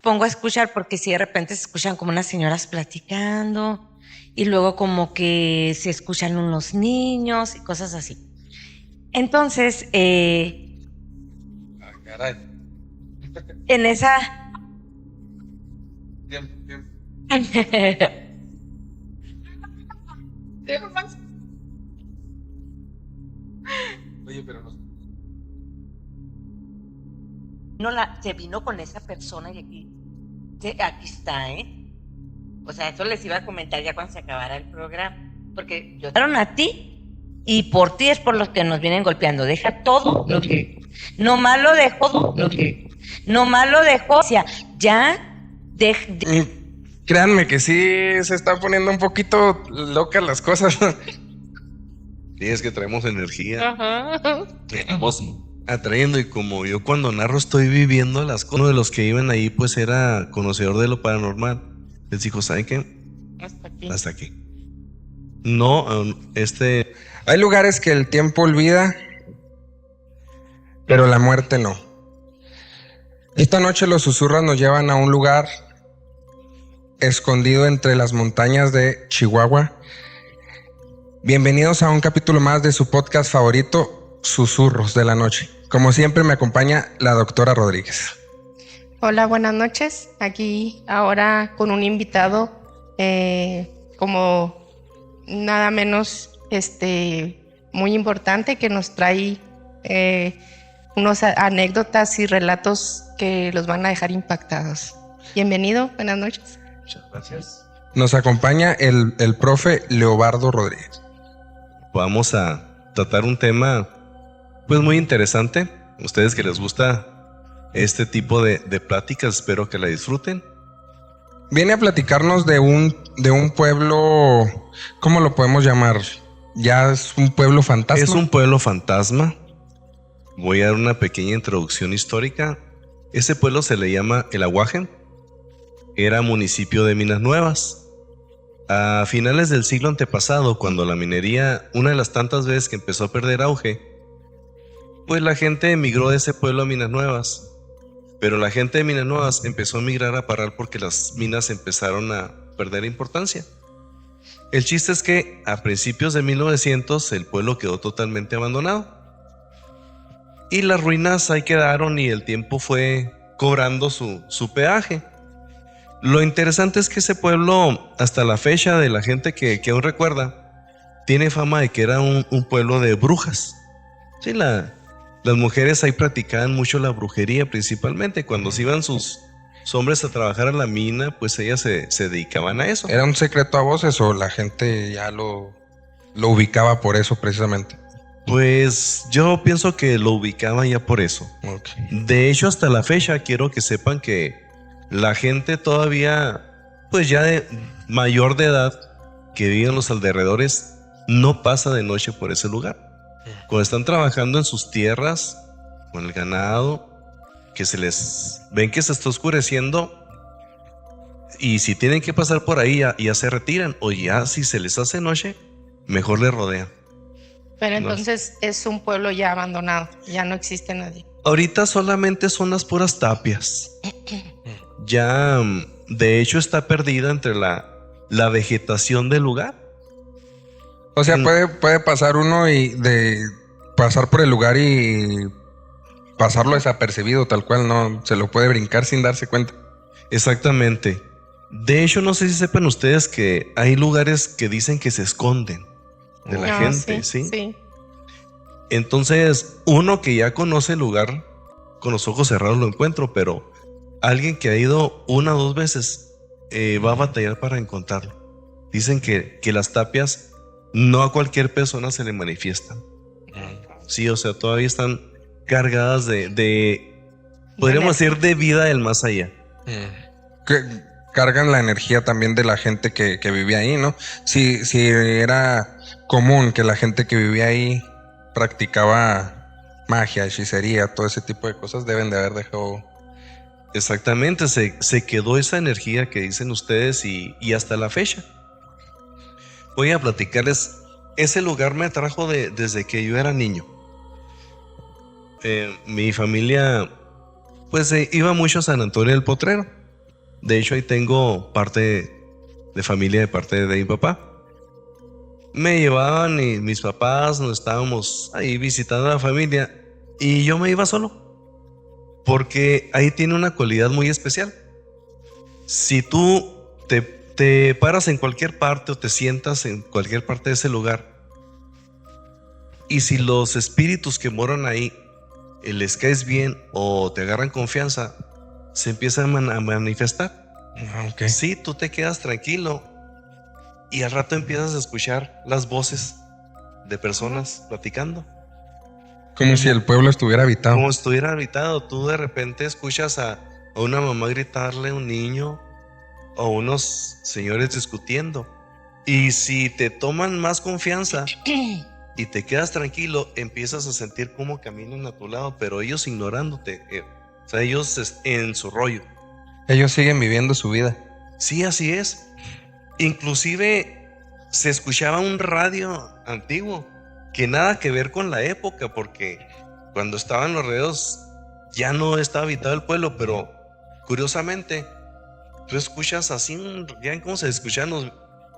pongo a escuchar porque si de repente se escuchan como unas señoras platicando y luego como que se escuchan unos niños y cosas así. Entonces, Caray. en esa... Tiempo, tiempo. Oye, pero no. se vino con esa persona y aquí está, ¿eh? O sea, eso les iba a comentar ya cuando se acabara el programa. Porque yo te a ti y por ti es por los que nos vienen golpeando. Deja todo lo que. No más lo dejó. No más lo dejó. O sea, ya. Créanme que sí se está poniendo un poquito locas las cosas. Sí, es que traemos energía. Ajá. Estamos atrayendo y como yo cuando narro estoy viviendo las cosas. Uno de los que iban ahí pues era conocedor de lo paranormal. Les dijo, ¿saben qué? Hasta aquí. Hasta aquí. No, Hay lugares que el tiempo olvida, pero la muerte no. Esta noche los susurros nos llevan a un lugar escondido entre las montañas de Chihuahua. Bienvenidos a un capítulo más de su podcast favorito, Susurros de la Noche. Como siempre me acompaña la doctora Rodríguez. Hola, buenas noches. Aquí ahora con un invitado como nada menos muy importante que nos trae unas anécdotas y relatos que los van a dejar impactados. Bienvenido, buenas noches. Muchas gracias. Nos acompaña el profe Leobardo Rodríguez. Vamos a tratar un tema pues muy interesante. Ustedes que les gusta este tipo de pláticas, espero que la disfruten. Viene a platicarnos de un pueblo, ¿cómo lo podemos llamar? ¿Ya es un pueblo fantasma? Es un pueblo fantasma. Voy a dar una pequeña introducción histórica. Ese pueblo se le llama El Aguaje. Era municipio de Minas Nuevas. A finales del siglo antepasado, cuando la minería, una de las tantas veces que empezó a perder auge, pues la gente emigró de ese pueblo a Minas Nuevas. Pero la gente de Minas Nuevas empezó a migrar a Parral porque las minas empezaron a perder importancia. El chiste es que a principios de 1900 el pueblo quedó totalmente abandonado. Y las ruinas ahí quedaron y el tiempo fue cobrando su peaje. Lo interesante es que ese pueblo, hasta la fecha de la gente que aún recuerda, tiene fama de que era un pueblo de brujas. Sí, las mujeres ahí practicaban mucho la brujería, principalmente cuando se iban sus hombres a trabajar a la mina, pues ellas se dedicaban a eso. ¿Era un secreto a voces o la gente ya lo ubicaba por eso precisamente? Pues yo pienso que lo ubicaba ya por eso. Okay. De hecho, hasta la fecha quiero que sepan que la gente todavía, pues ya de mayor de edad, que vive en los alrededores, no pasa de noche por ese lugar. Cuando están trabajando en sus tierras, con el ganado, que se les ven que se está oscureciendo, y si tienen que pasar por ahí ya se retiran, o ya si se les hace noche, mejor le rodean. Pero entonces es un pueblo ya abandonado, ya no existe nadie. Ahorita solamente son las puras tapias. Ya, de hecho, está perdida entre la vegetación del lugar. O sea, puede pasar uno y de pasar por el lugar y pasarlo desapercibido, tal cual, no se lo puede brincar sin darse cuenta. Exactamente. De hecho, no sé si sepan ustedes que hay lugares que dicen que se esconden de la gente, ¿sí? Sí. Entonces, uno que ya conoce el lugar, con los ojos cerrados lo encuentro, pero alguien que ha ido una o dos veces va a batallar para encontrarlo. Dicen que las tapias no a cualquier persona se le manifiestan. Sí, o sea, todavía están cargadas podríamos decir, de vida del más allá. Que cargan la energía también de la gente que vivía ahí, ¿no? Si era común que la gente que vivía ahí practicaba magia, hechicería, todo ese tipo de cosas, deben de haber dejado. Exactamente, se quedó esa energía que dicen ustedes y hasta la fecha. Voy a platicarles, ese lugar me atrajo desde que yo era niño. Mi familia pues iba mucho a San Antonio del Potrero. De hecho, ahí tengo parte de familia de parte de mi papá. Me llevaban y mis papás, nos estábamos ahí visitando a la familia y yo me iba solo. Porque ahí tiene una cualidad muy especial. Si tú te paras en cualquier parte o te sientas en cualquier parte de ese lugar, y si los espíritus que moran ahí les caes bien o te agarran confianza, se empiezan a manifestar. Ok. Sí, tú te quedas tranquilo y al rato empiezas a escuchar las voces de personas platicando. Como si el pueblo estuviera habitado. Como si estuviera habitado. Tú de repente escuchas a una mamá gritarle a un niño o unos señores discutiendo. Y si te toman más confianza y te quedas tranquilo, empiezas a sentir cómo caminan a tu lado, pero ellos ignorándote. O sea, ellos en su rollo. Ellos siguen viviendo su vida. Sí, así es. Inclusive se escuchaba un radio antiguo que nada que ver con la época, porque cuando estaban los reos ya no estaba habitado el pueblo, pero curiosamente tú escuchas así, ya cómo se escuchan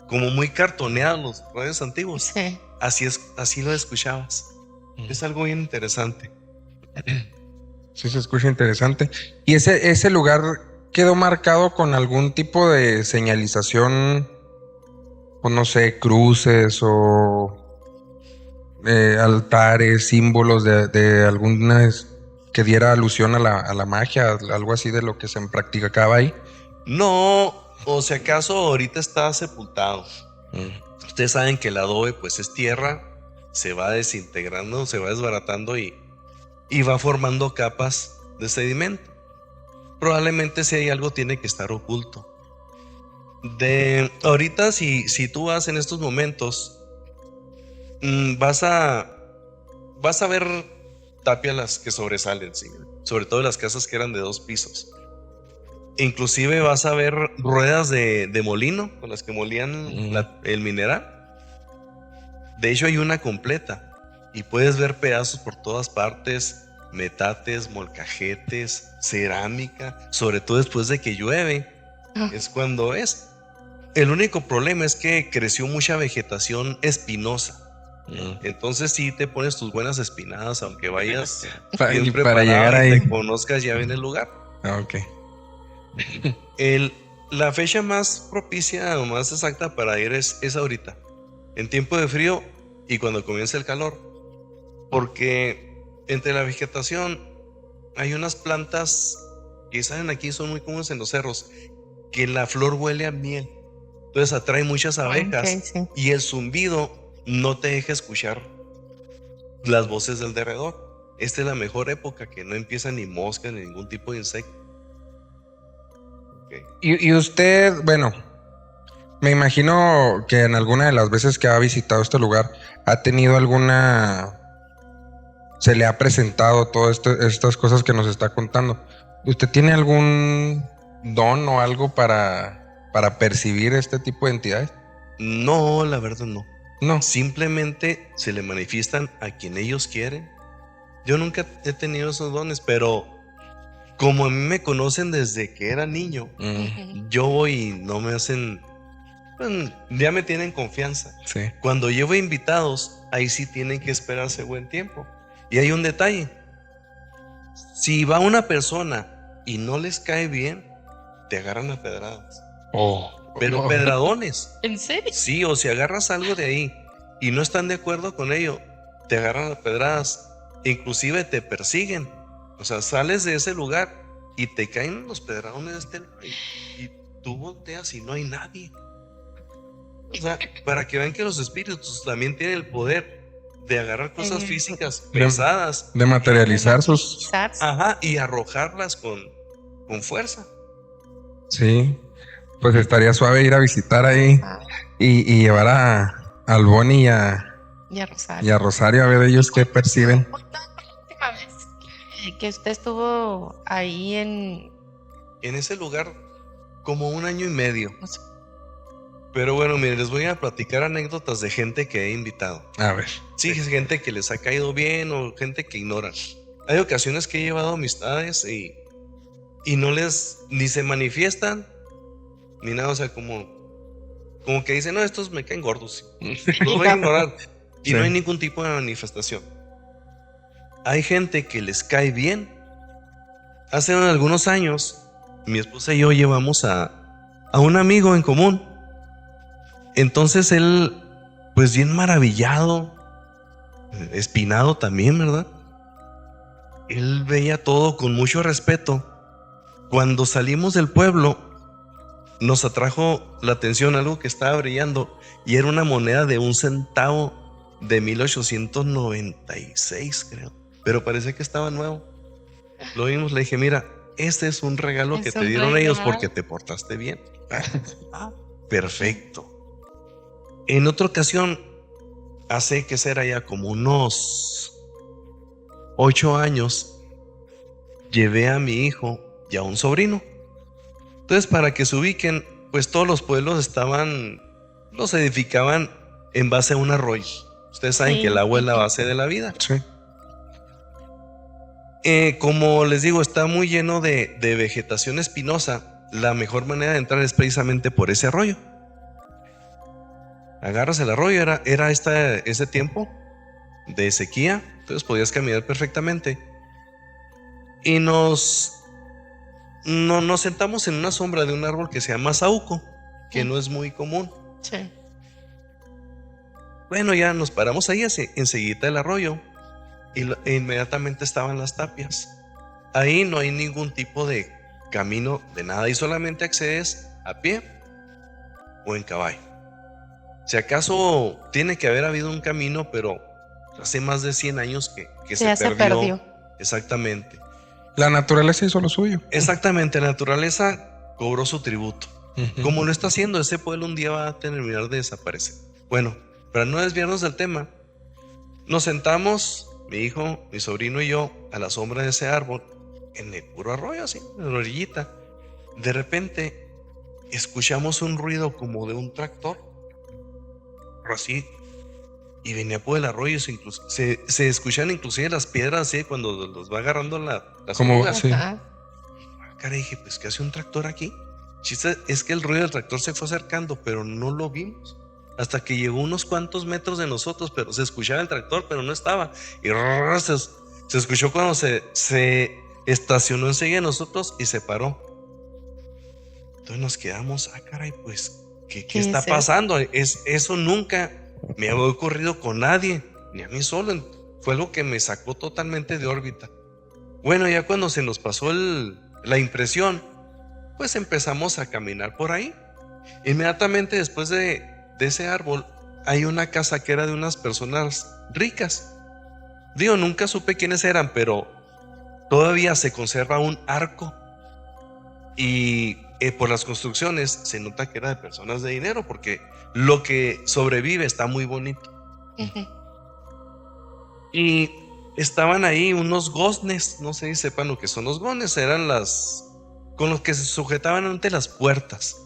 como muy cartoneados los radios antiguos. Sí. Así lo escuchabas. Es algo bien interesante. Sí, se escucha interesante. ¿Y ese lugar quedó marcado con algún tipo de señalización, o no sé, cruces o altares, símbolos de algunas que diera alusión a la magia, algo así de lo que se practicaba ahí? No, o si acaso ahorita está sepultado. Ustedes saben que el adobe pues es tierra, se va desintegrando, se va desbaratando y va formando capas de sedimento. Probablemente si hay algo tiene que estar oculto. Ahorita si tú vas en estos momentos, vas a ver tapias que sobresalen, ¿sí? Sobre todo las casas que eran de 2 pisos. Inclusive vas a ver ruedas de molino con las que molían el mineral. De hecho hay una completa y puedes ver pedazos por todas partes, metates, molcajetes, cerámica, sobre todo después de que llueve, es cuando es. El único problema es que creció mucha vegetación espinosa. Entonces sí te pones tus buenas espinadas, aunque vayas bien para llegar y ahí. te conozcas ya en el lugar. Ok. La fecha más propicia o más exacta para ir es ahorita, en tiempo de frío y cuando comienza el calor, porque entre la vegetación hay unas plantas que salen aquí, son muy comunes en los cerros, que la flor huele a miel, entonces atrae muchas abejas. Ok, sí. Y el zumbido no te deja escuchar las voces del derredor. Esta es la mejor época, que no empieza ni mosca ni ningún tipo de insecto. Okay. Y usted, bueno, me imagino que en alguna de las veces que ha visitado este lugar ha tenido se le ha presentado todas estas cosas que nos está contando. ¿Usted tiene algún don o algo para percibir este tipo de entidades? No, la verdad no. No. Simplemente se le manifiestan a quien ellos quieren. Yo nunca he tenido esos dones, pero como a mí me conocen desde que era niño, yo voy y no me hacen... ya me tienen confianza. Sí. Cuando llevo invitados, ahí sí tienen que esperarse buen tiempo. Y hay un detalle. Si va una persona y no les cae bien, te agarran a pedradas. Pero pedradones. ¿En serio? Sí, o si agarras algo de ahí y no están de acuerdo con ello, te agarran a pedradas. Inclusive te persiguen. O sea, sales de ese lugar y te caen los pedradones y tú volteas y no hay nadie. O sea, para que vean que los espíritus también tienen el poder de agarrar cosas físicas pesadas, de materializar sus... ajá, y arrojarlas con fuerza. Sí, pues estaría suave ir a visitar ahí y llevar al Boni y a Rosario a ver ellos qué perciben. La última vez que usted estuvo ahí en ese lugar como 1 año y medio. Pero bueno, miren, les voy a platicar anécdotas de gente que he invitado. A ver. Sí, gente que les ha caído bien o gente que ignoran. Hay ocasiones que he llevado amistades y no ni se manifiestan ni nada, o sea, como que dicen, no, estos me caen gordos, los voy a ignorar. Y Sí. no hay ningún tipo de manifestación. Hay gente que les cae bien. Hace algunos años, mi esposa y yo llevamos a un amigo en común. Entonces él, pues bien maravillado, espinado también, ¿verdad? Él veía todo con mucho respeto. Cuando salimos del pueblo, nos atrajo la atención algo que estaba brillando y era una moneda de 1 centavo de 1896, creo. Pero parece que estaba nuevo. Lo vimos, le dije, mira, este es un regalo Es que te un dieron ellos regalo. porque te portaste bien. Perfecto. En otra ocasión, hace que será ya como unos 8 años, llevé a mi hijo y a un sobrino. Entonces, para que se ubiquen, pues todos los pueblos los edificaban en base a un arroyo. Ustedes saben Sí. que el agua es la base de la vida. Sí. Como les digo, está muy lleno de vegetación espinosa. La mejor manera de entrar es precisamente por ese arroyo. Agarras el arroyo, era ese tiempo de sequía, entonces podías caminar perfectamente. Y nos sentamos en una sombra de un árbol que se llama saúco, que no es muy común. Sí. Bueno, ya nos paramos ahí enseguida del arroyo e inmediatamente estaban las tapias. Ahí no hay ningún tipo de camino de nada y solamente accedes a pie o en caballo. Si acaso tiene que haber habido un camino, pero hace más de 100 años que Ya se perdió. Exactamente. La naturaleza hizo lo suyo. Exactamente, la naturaleza cobró su tributo. Ujú. Como lo está haciendo, ese pueblo un día va a terminar de desaparecer. Bueno, para no desviarnos del tema, nos sentamos, mi hijo, mi sobrino y yo, a la sombra de ese árbol, en el puro arroyo, así, en la orillita. De repente, escuchamos un ruido como de un tractor, así, y venía por el arroyo. Se escuchan inclusive las piedras, así, cuando los va agarrando las Como- orugas. sí. Ajá. Cara, dije, pues, ¿qué hace un tractor aquí? Chiste es que el ruido del tractor se fue acercando, pero no lo vimos. Hasta que llegó unos cuantos metros de nosotros, pero se escuchaba el tractor, pero no estaba. Y se escuchó cuando se estacionó enseguida de nosotros y se paró. Entonces nos quedamos, caray, pues, ¿qué ¿Qué está es eso? pasando? Eso nunca me había ocurrido con nadie, ni a mí solo. Fue algo que me sacó totalmente de órbita. Bueno, ya cuando se nos pasó la impresión, pues empezamos a caminar por ahí. Inmediatamente después de ese árbol hay una casa que era de unas personas ricas. Digo, nunca supe quiénes eran, pero todavía se conserva un arco y por las construcciones se nota que era de personas de dinero, porque lo que sobrevive está muy bonito. Ujú. Y estaban ahí unos goznes, no sé si sepan lo que son los goznes, eran con los que se sujetaban ante las puertas.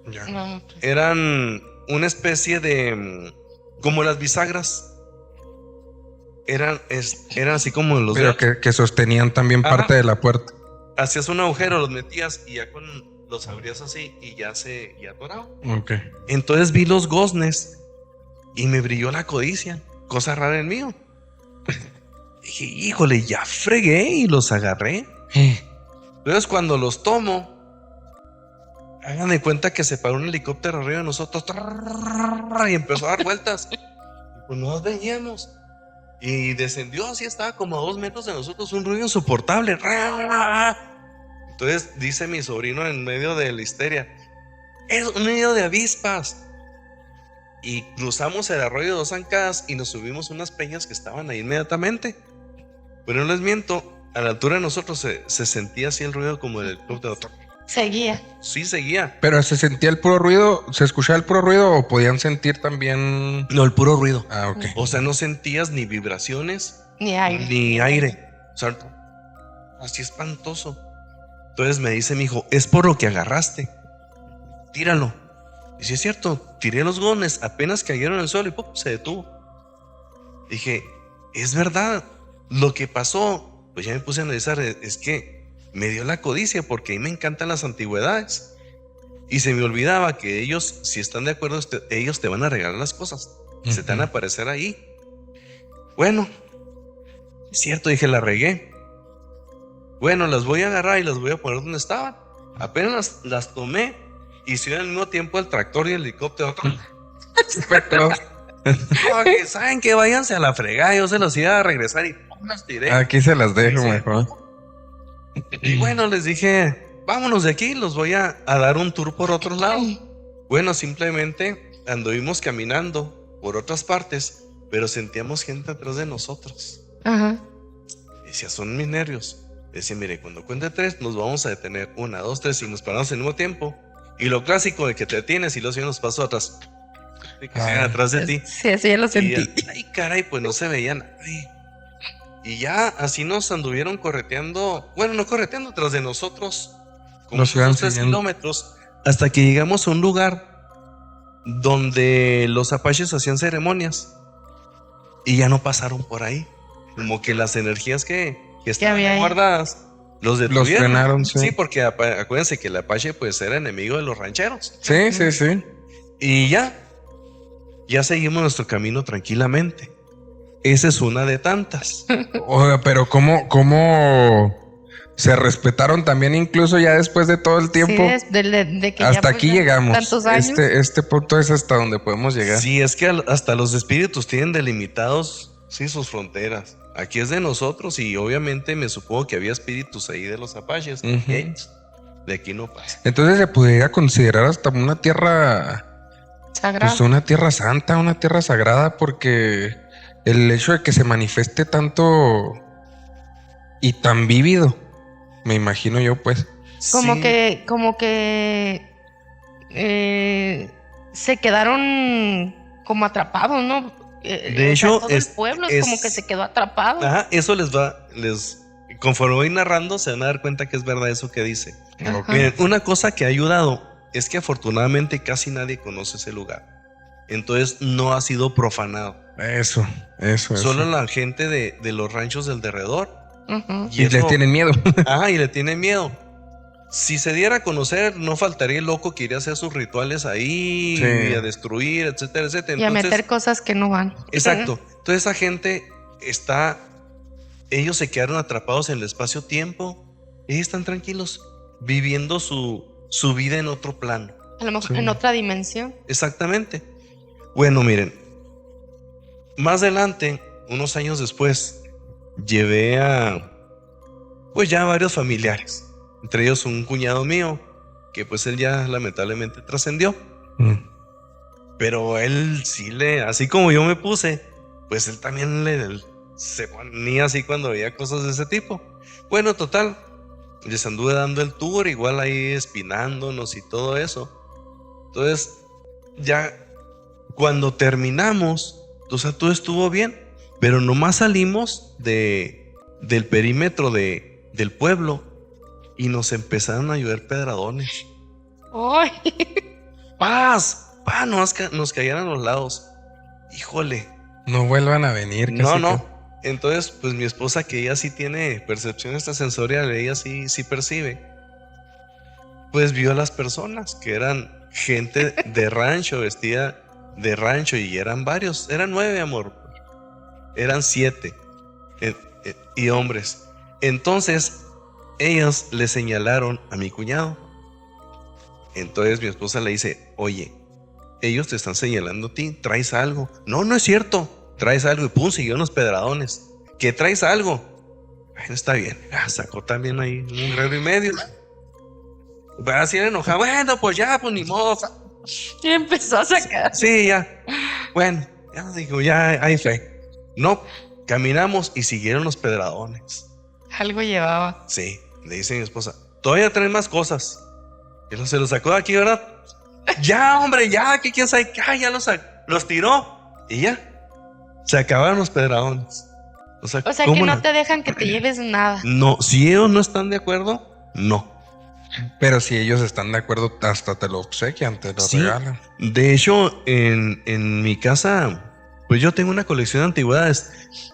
Ya. No, pues, Eran una especie de como las bisagras. Eran así como los Pero que sostenían también Ajá. parte de la puerta. hacías un agujero, los metías y ya los abrías así y ya atoraba. Ok. Entonces vi los goznes y me brilló la codicia, cosa rara en mío. Dije, híjole, ya fregué y los agarré. Entonces cuando los tomo, hagan de cuenta que se paró un helicóptero arriba de nosotros y empezó a dar vueltas. Y pues nos veníamos. Y descendió así, estaba como a 2 metros de nosotros, un ruido insoportable. Entonces dice mi sobrino en medio de la histeria, es un nido de avispas. Y cruzamos el arroyo de 2 zancadas y nos subimos unas peñas que estaban ahí inmediatamente. Pero no les miento, a la altura de nosotros se sentía así el ruido como del helicóptero. seguía. Sí, seguía. Pero se sentía el puro ruido, se escuchaba el puro ruido o podían sentir también. No, el puro ruido. Ah, ok. O sea, no sentías ni vibraciones Ni aire. ni aire. O sea, así espantoso. Entonces me dice mi hijo, es por lo que agarraste. Tíralo. Y si es cierto, tiré los gones, apenas cayeron en el suelo y ¡pum! Se detuvo. Dije, es verdad. Lo que pasó, pues ya me puse a analizar, es que me dio la codicia porque a mí me encantan las antigüedades. Y se me olvidaba que ellos, si están de acuerdo, ellos te van a regalar las cosas. Se te van a aparecer ahí. Bueno, es cierto, dije, la regué. Bueno, las voy a agarrar y las voy a poner donde estaban. Apenas las tomé y se dio al mismo tiempo el tractor y el helicóptero. Oye, ¿saben qué? Váyanse a la fregada. Yo se los iba a regresar y las tiré. Aquí se las dejo Sí. mejor. Y bueno, les dije, vámonos de aquí, los voy a dar un tour por otro lado. Bueno, simplemente anduvimos caminando por otras partes, pero sentíamos gente atrás de nosotros. Ajá. Decía, son mis nervios. Decía, mire, cuando cuente 3 nos vamos a detener. 1, 2, 3 y nos paramos al mismo tiempo. Y lo clásico de que te detienes y los nos paso atrás. Y que sigan atrás de ti. Sí, eso ya lo Y sentí. ya, ay, caray, pues no se veía nadie. Y ya así nos anduvieron correteando. Bueno, no correteando, tras de nosotros. Como Nos iban unos 3 siguiendo. kilómetros. Hasta que llegamos a un lugar donde los apaches hacían ceremonias. Y ya no pasaron por ahí. Como que las energías que estaban había ahí. guardadas los detuvieron. frenaron, sí. Sí, porque acuérdense que el apache pues era enemigo de los rancheros. Sí, sí, sí. Y ya seguimos nuestro camino tranquilamente. Esa es una de tantas. Oiga, pero ¿cómo se respetaron también incluso ya después de todo el tiempo? Sí, de que ya, Hasta pues, aquí ya llegamos. tantos años. Este punto es hasta donde podemos llegar. Sí, es que hasta los espíritus tienen delimitados, sí, sus fronteras. Aquí es de nosotros y obviamente me supongo que había espíritus ahí de los apaches. Ujú. Y ellos, de aquí no pasa. Entonces se pudiera considerar hasta una tierra, Sagrado. pues una tierra santa, una tierra sagrada, porque el hecho de que se manifieste tanto y tan vívido, me imagino yo, pues. Como Sí, que se quedaron como atrapados, ¿no? De hecho, todo el pueblo es como que se quedó atrapado. Ajá, eso conforme voy narrando, se van a dar cuenta que es verdad eso que dice. Ajá. Miren, una cosa que ha ayudado es que afortunadamente casi nadie conoce ese lugar. Entonces no ha sido profanado. Eso. Solo la gente de los ranchos del derredor. Ujú. Y les eso- tienen miedo. Ajá, y le tienen miedo. Si se diera a conocer, no faltaría el loco que iría a hacer sus rituales ahí, Sí. y a destruir, etcétera, etcétera. Y a Entonces, meter cosas que no van. exacto. Entonces esa gente ellos se quedaron atrapados en el espacio-tiempo. Ellos están tranquilos, viviendo su vida en otro plano. A lo mejor Sí. en otra dimensión. Exactamente. Bueno, miren, más adelante, unos años después, llevé pues ya varios familiares, entre ellos un cuñado mío, que pues él ya lamentablemente trascendió, pero él sí así como yo me puse, pues él también se ponía así cuando veía cosas de ese tipo. Bueno, total, les anduve dando el tour, igual ahí espinándonos y todo eso. Entonces, ya cuando terminamos, o sea, todo estuvo bien, pero nomás salimos del perímetro del pueblo y nos empezaron a llover pedradones. ¡Ay! Nos caían a los lados. Híjole. No vuelvan a venir. No, casi no. Entonces, pues mi esposa, que ella sí tiene percepción extrasensorial, ella sí percibe, pues vio a las personas que eran gente de rancho, vestida de rancho, y eran varios, eran 9, amor, eran 7 y hombres. Entonces, ellos le señalaron a mi cuñado. Entonces mi esposa le dice, oye, ellos te están señalando a ti, ¿traes algo? No, no es cierto. Traes algo, y pum, siguió unos pedradones. ¿Que traes algo? Bueno, está bien. Sacó también ahí un grado y medio. Va así enojado. Bueno, pues ya, pues ni modo. Y empezó a sacar. Sí, ya. Bueno, ya digo, ya hay fe. No, caminamos y siguieron los pedradones. Algo llevaba. Sí, le dice mi esposa, todavía traen más cosas. Y se los sacó de aquí, ¿verdad? Ya, hombre, ya, ¿qué quieres ahí? Ya los tiró. Y ya. Se acabaron los pedradones. O sea O sea ¿cómo que no te dejan que te lleves nada. No, si ellos no están de acuerdo, no. Pero si ellos están de acuerdo, hasta te lo obsequian, te lo Sí. regalan. De hecho, en mi casa, pues yo tengo una colección de antigüedades.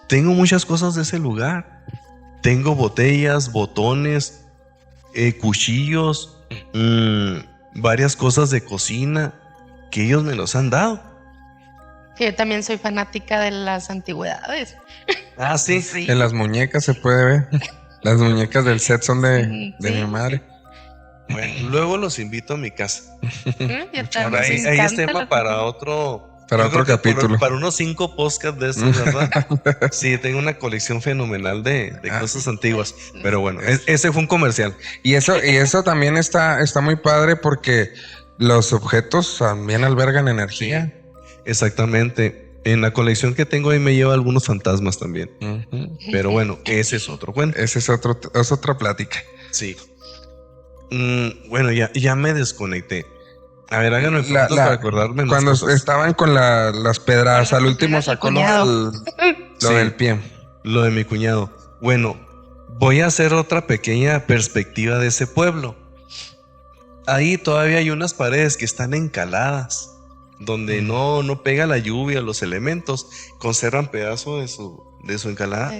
Tengo muchas cosas de ese lugar. Tengo botellas, botones, cuchillos, varias cosas de cocina que ellos me los han dado. Que yo también soy fanática de las antigüedades. Ah, sí. Sí. En las muñecas se puede ver. Las muñecas del set son de Sí. mi madre. Bueno, luego los invito a mi casa. Ya Ahora, ahí es tema para otro. Para yo otro creo que capítulo. Para unos 5 podcasts de estos, ¿verdad? Sí, tengo una colección fenomenal de cosas antiguas. Pero bueno, ese fue un comercial. Y eso también está muy padre porque los objetos también albergan energía. Exactamente. En la colección que tengo ahí me lleva algunos fantasmas también. Ujú. Pero bueno, ese es otro cuento. Ese es otra plática. Sí. Bueno, ya me desconecté. A ver, háganme preguntas para acordarme más Cuando cosas. estaban con las pedradas, al último sacó lo cuñado. lo del pie. Lo de mi cuñado. Bueno, voy a hacer otra pequeña perspectiva de ese pueblo. Ahí todavía hay unas paredes que están encaladas, donde no pega la lluvia, los elementos, conservan pedazos de su encalada.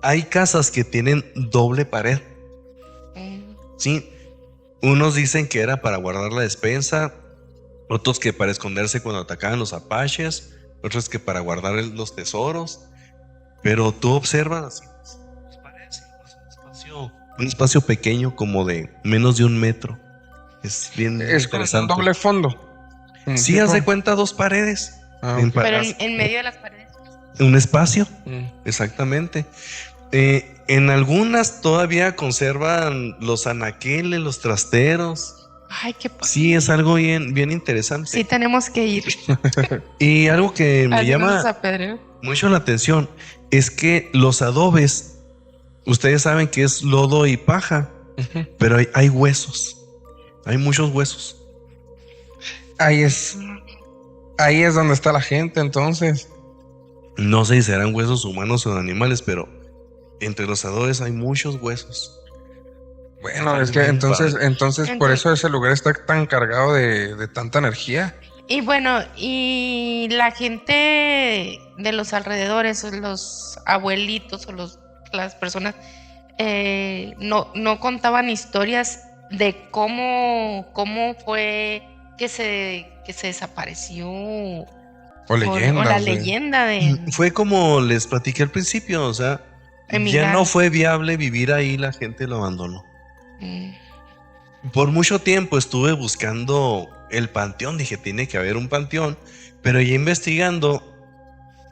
Hay casas que tienen doble pared. Sí, unos dicen que era para guardar la despensa, otros que para esconderse cuando atacaban los apaches, otros que para guardar los tesoros. Pero tú observas así, parece un espacio pequeño como de menos de 1 metro. Es bien Es como un interesante. doble fondo. Sí, haz de cuenta 2 paredes. Ah, En ok. Pero en medio de las paredes. un espacio, Mm. exactamente. En algunas todavía conservan los anaqueles, los trasteros. Ay, qué padre. Sí, es algo bien interesante. Sí, tenemos que ir. Y algo que me Hacernos llama a Pedro. mucho la atención es que los adobes, ustedes saben que es lodo y paja, Ujú. pero hay huesos. Hay muchos huesos. Ahí es donde está la gente, entonces. No sé si serán huesos humanos o de animales, pero entre los adobes hay muchos huesos. Bueno, es que Bien entonces padre. por eso ese lugar está tan cargado de tanta energía. Y bueno, y la gente de los alrededores, o los abuelitos o las personas, no contaban historias de cómo fue que se desapareció. O leyendas. O la de- leyenda de Fue como les platiqué al principio, o sea, ya emigrar. no fue viable vivir ahí, la gente lo abandonó. Mm. Por mucho tiempo estuve buscando el panteón, dije, tiene que haber un panteón, pero ya investigando,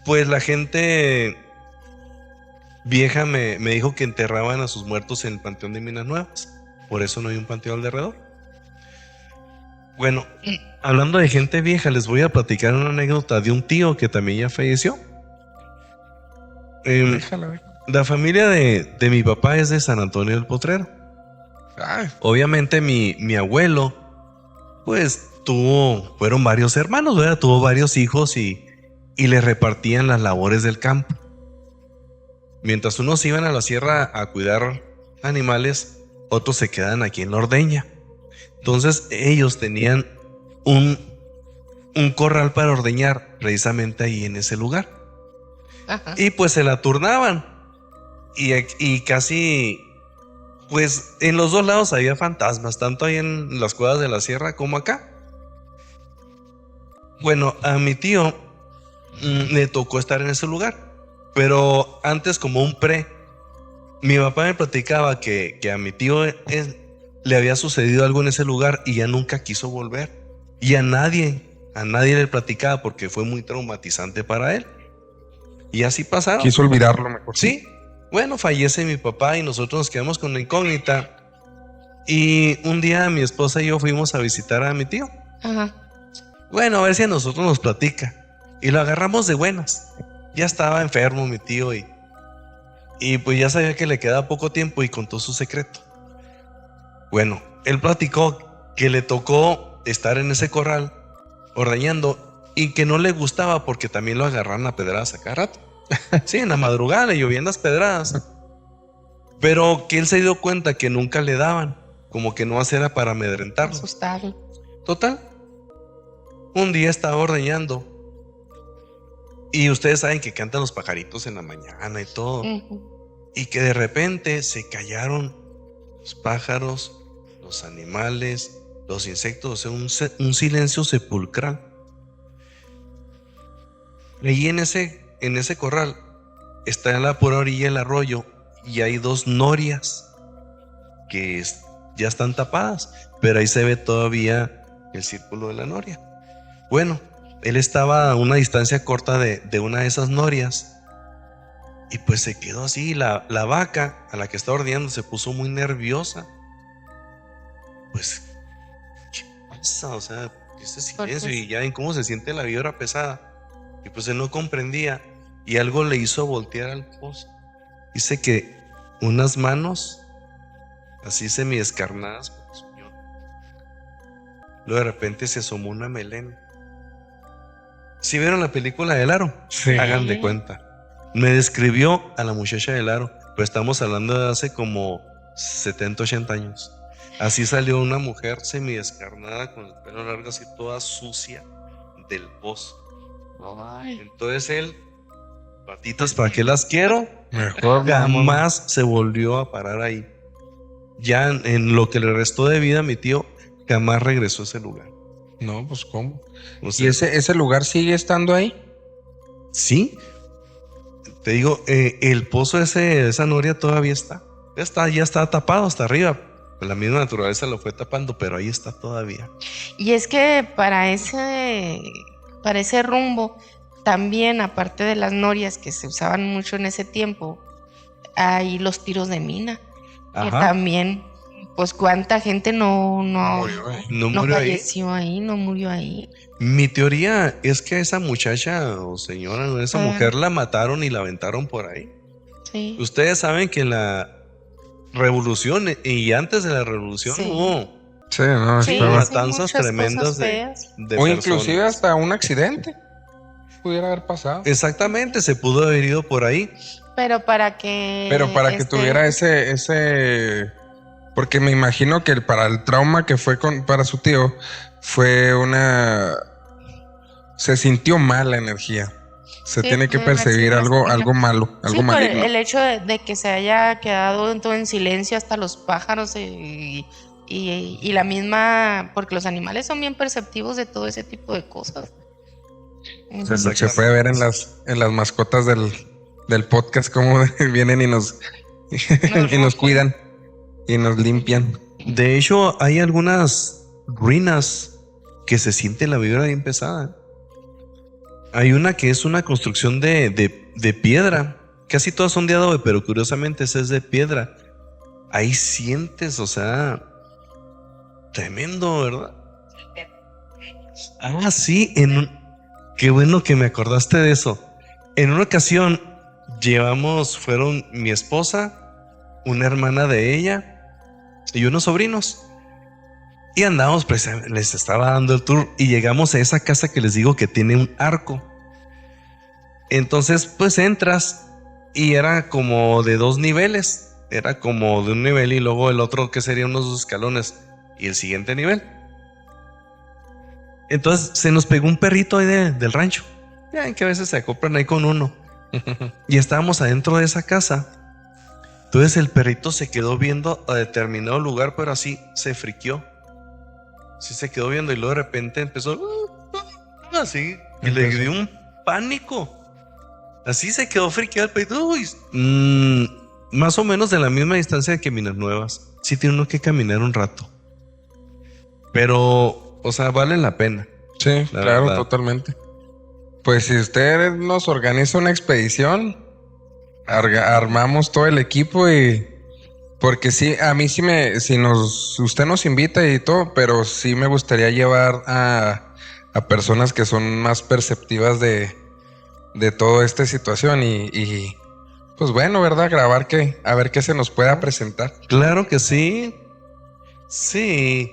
pues la gente vieja me dijo que enterraban a sus muertos en el panteón de Minas Nuevas, por eso no hay un panteón alrededor. Bueno, hablando de gente vieja, les voy a platicar una anécdota de un tío que también ya falleció. Déjala ver. La familia de mi papá es de San Antonio del Potrero. Ay, Obviamente mi abuelo, pues fueron varios hermanos, ¿verdad? Tuvo varios hijos y le repartían las labores del campo. Mientras unos iban a la sierra a cuidar animales, otros se quedan aquí en la ordeña. Entonces ellos tenían un corral para ordeñar precisamente ahí en ese lugar. Ajá. Y pues se la turnaban. Y casi, pues en los dos lados había fantasmas, tanto ahí en las cuevas de la sierra como acá. Bueno, a mi tío le tocó estar en ese lugar, pero antes como un mi papá me platicaba que a mi tío le había sucedido algo en ese lugar y ya nunca quiso volver. Y a nadie le platicaba porque fue muy traumatizante para él. Y así pasaron. quiso olvidarlo mejor. Sí, bueno, fallece mi papá y nosotros nos quedamos con la incógnita. Y un día mi esposa y yo fuimos a visitar a mi tío. Ajá. Bueno, a ver si a nosotros nos platica. Y lo agarramos de buenas. Ya estaba enfermo mi tío y pues ya sabía que le quedaba poco tiempo y contó su secreto. Bueno, él platicó que le tocó estar en ese corral ordeñando y que no le gustaba porque también lo agarraron a pedradas a cada rato. Sí, en la madrugada le llovían las pedradas. Pero que él se dio cuenta que nunca le daban, como que no era para amedrentarlo. Asustarlo. Total, un día estaba ordeñando y ustedes saben que cantan los pajaritos en la mañana y todo, Ujú. y que de repente se callaron los pájaros, los animales, los insectos, o sea, un silencio sepulcral. Ahí en ese corral está en la pura orilla del arroyo y hay 2 norias que ya están tapadas, pero ahí se ve todavía el círculo de la noria. Bueno, él estaba a una distancia corta de una de esas norias y pues se quedó así. La vaca a la que estaba ordeñando se puso muy nerviosa. Pues, ¿qué pasa? O sea, ese silencio y ya en cómo se siente la vibra pesada. Y pues él no comprendía y algo le hizo voltear al pozo. Dice que unas manos así semidescarnadas. Luego de repente se asomó una melena. ¿Sí vieron la película del aro? Sí. Hagan de cuenta. Me describió a la muchacha del aro, pero estamos hablando de hace como 70, 80 años. Así salió una mujer semidescarnada con el pelo largo así toda sucia del pozo. Entonces él, patitas, ¿para qué las quiero? Mejor Jamás se volvió a parar ahí. Ya en lo que le restó de vida, mi tío jamás regresó a ese lugar. No, pues ¿cómo? O sea, ¿Y ese lugar sigue estando ahí? sí, te digo, el pozo esa noria todavía está. Ya está tapado hasta arriba. La misma naturaleza lo fue tapando, pero ahí está todavía. Y es que para ese rumbo, también aparte de las norias que se usaban mucho en ese tiempo, hay los tiros de mina. Que Ajá. también, pues cuánta gente no Murió ahí. No no murió ahí. falleció ahí, no murió ahí. Mi teoría es que a esa muchacha o señora, o esa mujer la mataron y la aventaron por ahí. Sí. Ustedes saben que en la revolución y antes de la revolución Sí. hubo Sí, no, Sí, estaba- matanzas muchas tremendas cosas de feas. O inclusive personas. hasta un accidente pudiera haber pasado. Exactamente, se pudo haber ido por ahí. Pero para que Tuviera ese porque me imagino que para el trauma que fue para su tío fue se sintió mal la energía. Se Sí, tiene que puede haber percibir sido algo extraño. malo, algo sí, por maligno. el hecho de que se haya quedado todo en silencio, hasta los pájaros y la misma, porque los animales son bien perceptivos de todo ese tipo de cosas. Se puede ver en las mascotas del podcast cómo vienen y nos cuidan y nos limpian. De hecho, hay algunas ruinas que se siente la vibra bien pesada. Hay una que es una construcción de piedra. Casi todas son de adobe, pero curiosamente esa es de piedra. Ahí sientes, o sea, tremendo, ¿verdad? Ah, sí, qué bueno que me acordaste de eso. En una ocasión fueron mi esposa, una hermana de ella y unos sobrinos. Y andamos, pues les estaba dando el tour y llegamos a esa casa que les digo que tiene un arco. Entonces, pues entras y era como de 2 niveles. Era como de un nivel y luego el otro que sería unos 2 escalones y el siguiente nivel. Entonces se nos pegó un perrito ahí del rancho. Ya ven que a veces se acoplan ahí con uno. Y estábamos adentro de esa casa. Entonces el perrito se quedó viendo a determinado lugar, pero así se friqueó. Sí se quedó viendo y luego de repente empezó así y le dio un pánico. Así se quedó friqueado el perrito. Uy, más o menos de la misma distancia que Minas Nuevas. Sí tiene uno que caminar un rato. Pero, o sea, vale la pena. Sí, La claro, verdad. totalmente. Pues si usted nos organiza una expedición, armamos todo el equipo y porque sí, a mí sí usted nos invita y todo, pero sí me gustaría llevar a personas que son más perceptivas de toda esta situación y pues bueno, ¿verdad? Grabar a ver qué se nos pueda presentar. Claro que sí. Sí.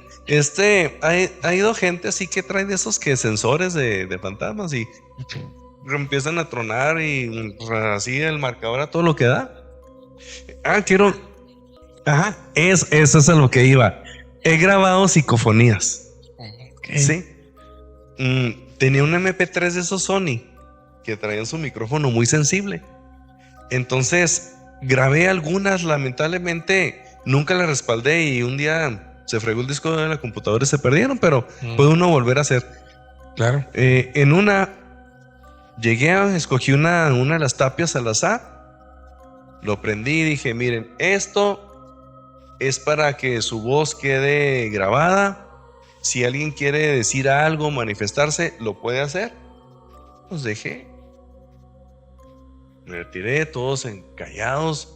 Ha ido gente así que trae de esos que sensores de fantasmas y empiezan a tronar y así el marcador a todo lo que da. Ajá, eso es a lo que iba. He grabado psicofonías. Sí. Tenía un MP3 de esos Sony que traían su micrófono muy sensible. Entonces grabé algunas, lamentablemente nunca las respaldé y un día se fregó el disco de la computadora y se perdieron, pero Mm. puede uno volver a hacer. Claro. En una, escogí una de las tapias al azar, lo prendí y dije, miren, esto es para que su voz quede grabada. Si alguien quiere decir algo, manifestarse, lo puede hacer. Los dejé. Me retiré, todos callados.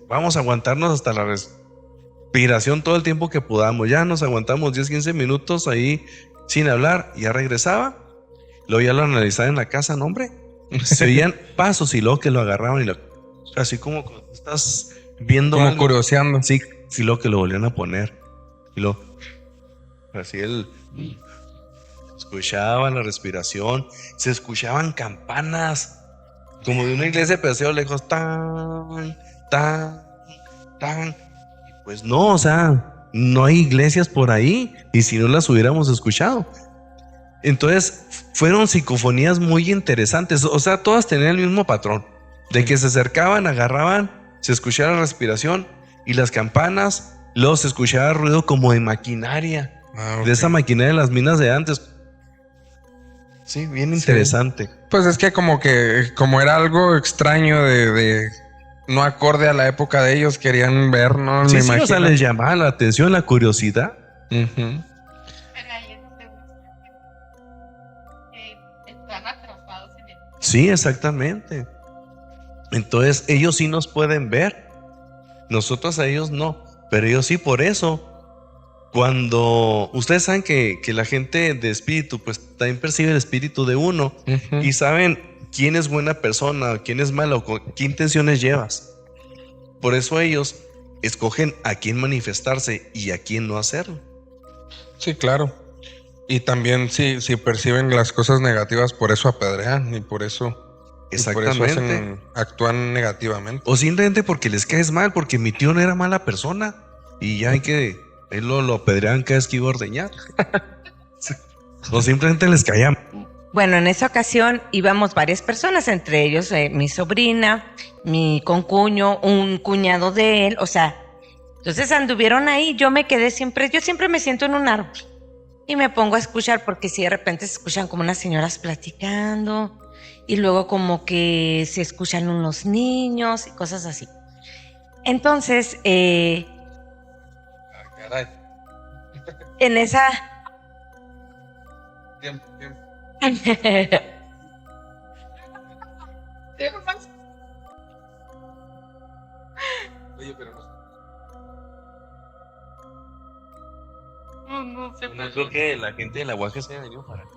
Vamos a aguantarnos hasta la respiración todo el tiempo que podamos. Ya nos aguantamos 10, 15 minutos ahí sin hablar. Ya regresaba. Luego ya lo analizaba en la casa, no, hombre. Se oían pasos y luego que lo agarraban y así como cuando estás viendo Como algo. curioseando. Sí, y luego que lo volvían a poner. Y luego así escuchaba la respiración. Se escuchaban campanas como de una iglesia, pero así a lo lejos, tan, tan, tan. Pues no, o sea, no hay iglesias por ahí, y si no las hubiéramos escuchado. Entonces fueron psicofonías muy interesantes, o sea, todas tenían el mismo patrón, de que se acercaban, agarraban, se escuchaba la respiración y las campanas, luego se escuchaba ruido como de maquinaria, Ah, de esa maquinaria de las minas de antes. Sí, bien interesante. Pues es que como era algo extraño de no acorde a la época de ellos, querían ver, ¿no? Sí, Me sí, o sea, imagino. les llamaba la atención, la curiosidad. Ujú. Pero ahí es donde están atrapados en el... Sí, exactamente. Entonces ellos sí nos pueden ver, nosotros a ellos no, pero ellos sí. Por eso, cuando ustedes saben que la gente de espíritu pues también percibe el espíritu de uno, Ujú. y saben quién es buena persona, quién es malo, qué intenciones llevas. Por eso ellos escogen a quién manifestarse y a quién no hacerlo. Sí, claro. Y también si perciben las cosas negativas, por eso apedrean y por eso Exactamente. actúan negativamente. O simplemente porque les caes mal, porque mi tío no era mala persona y ya hay que, él lo apedreaban cada vez que iba a ordeñar. O simplemente les caía mal. Bueno, en esa ocasión íbamos varias personas, entre ellos mi sobrina, mi concuño, un cuñado de él, o sea, entonces anduvieron ahí. Yo siempre me siento en un árbol y me pongo a escuchar, porque si de repente se escuchan como unas señoras platicando y luego como que se escuchan unos niños y cosas así. Entonces, Caray. en esa... Tiempo. Oye, pero no. No sé. No creo que la gente de la Oaxaca se haya venido para acá.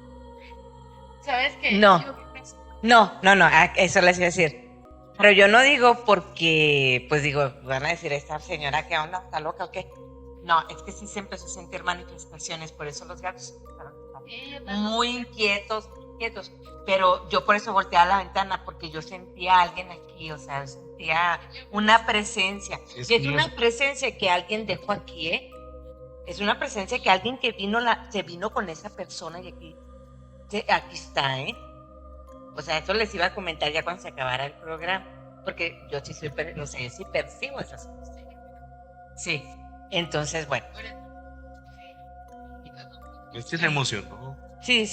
¿Sabes qué? No. No, eso les iba a decir. Pero yo no digo porque, pues digo, van a decir, esta señora, ¿qué onda? ¿Está loca o qué? No, es que sí se empezó a sentir manifestaciones, por eso los gatos empezaron a estar muy inquietos. Pero yo por eso volteé a la ventana, porque yo sentía a alguien aquí, o sea, sentía una presencia. Es Y es que una presencia que alguien dejó aquí, ¿eh? Es una presencia que alguien que se vino con esa persona y aquí está, ¿eh? O sea, eso les iba a comentar ya cuando se acabara el programa, porque yo sí no sé, sí percibo esas cosas. Sí, entonces, bueno. Este se emocionó. Sí,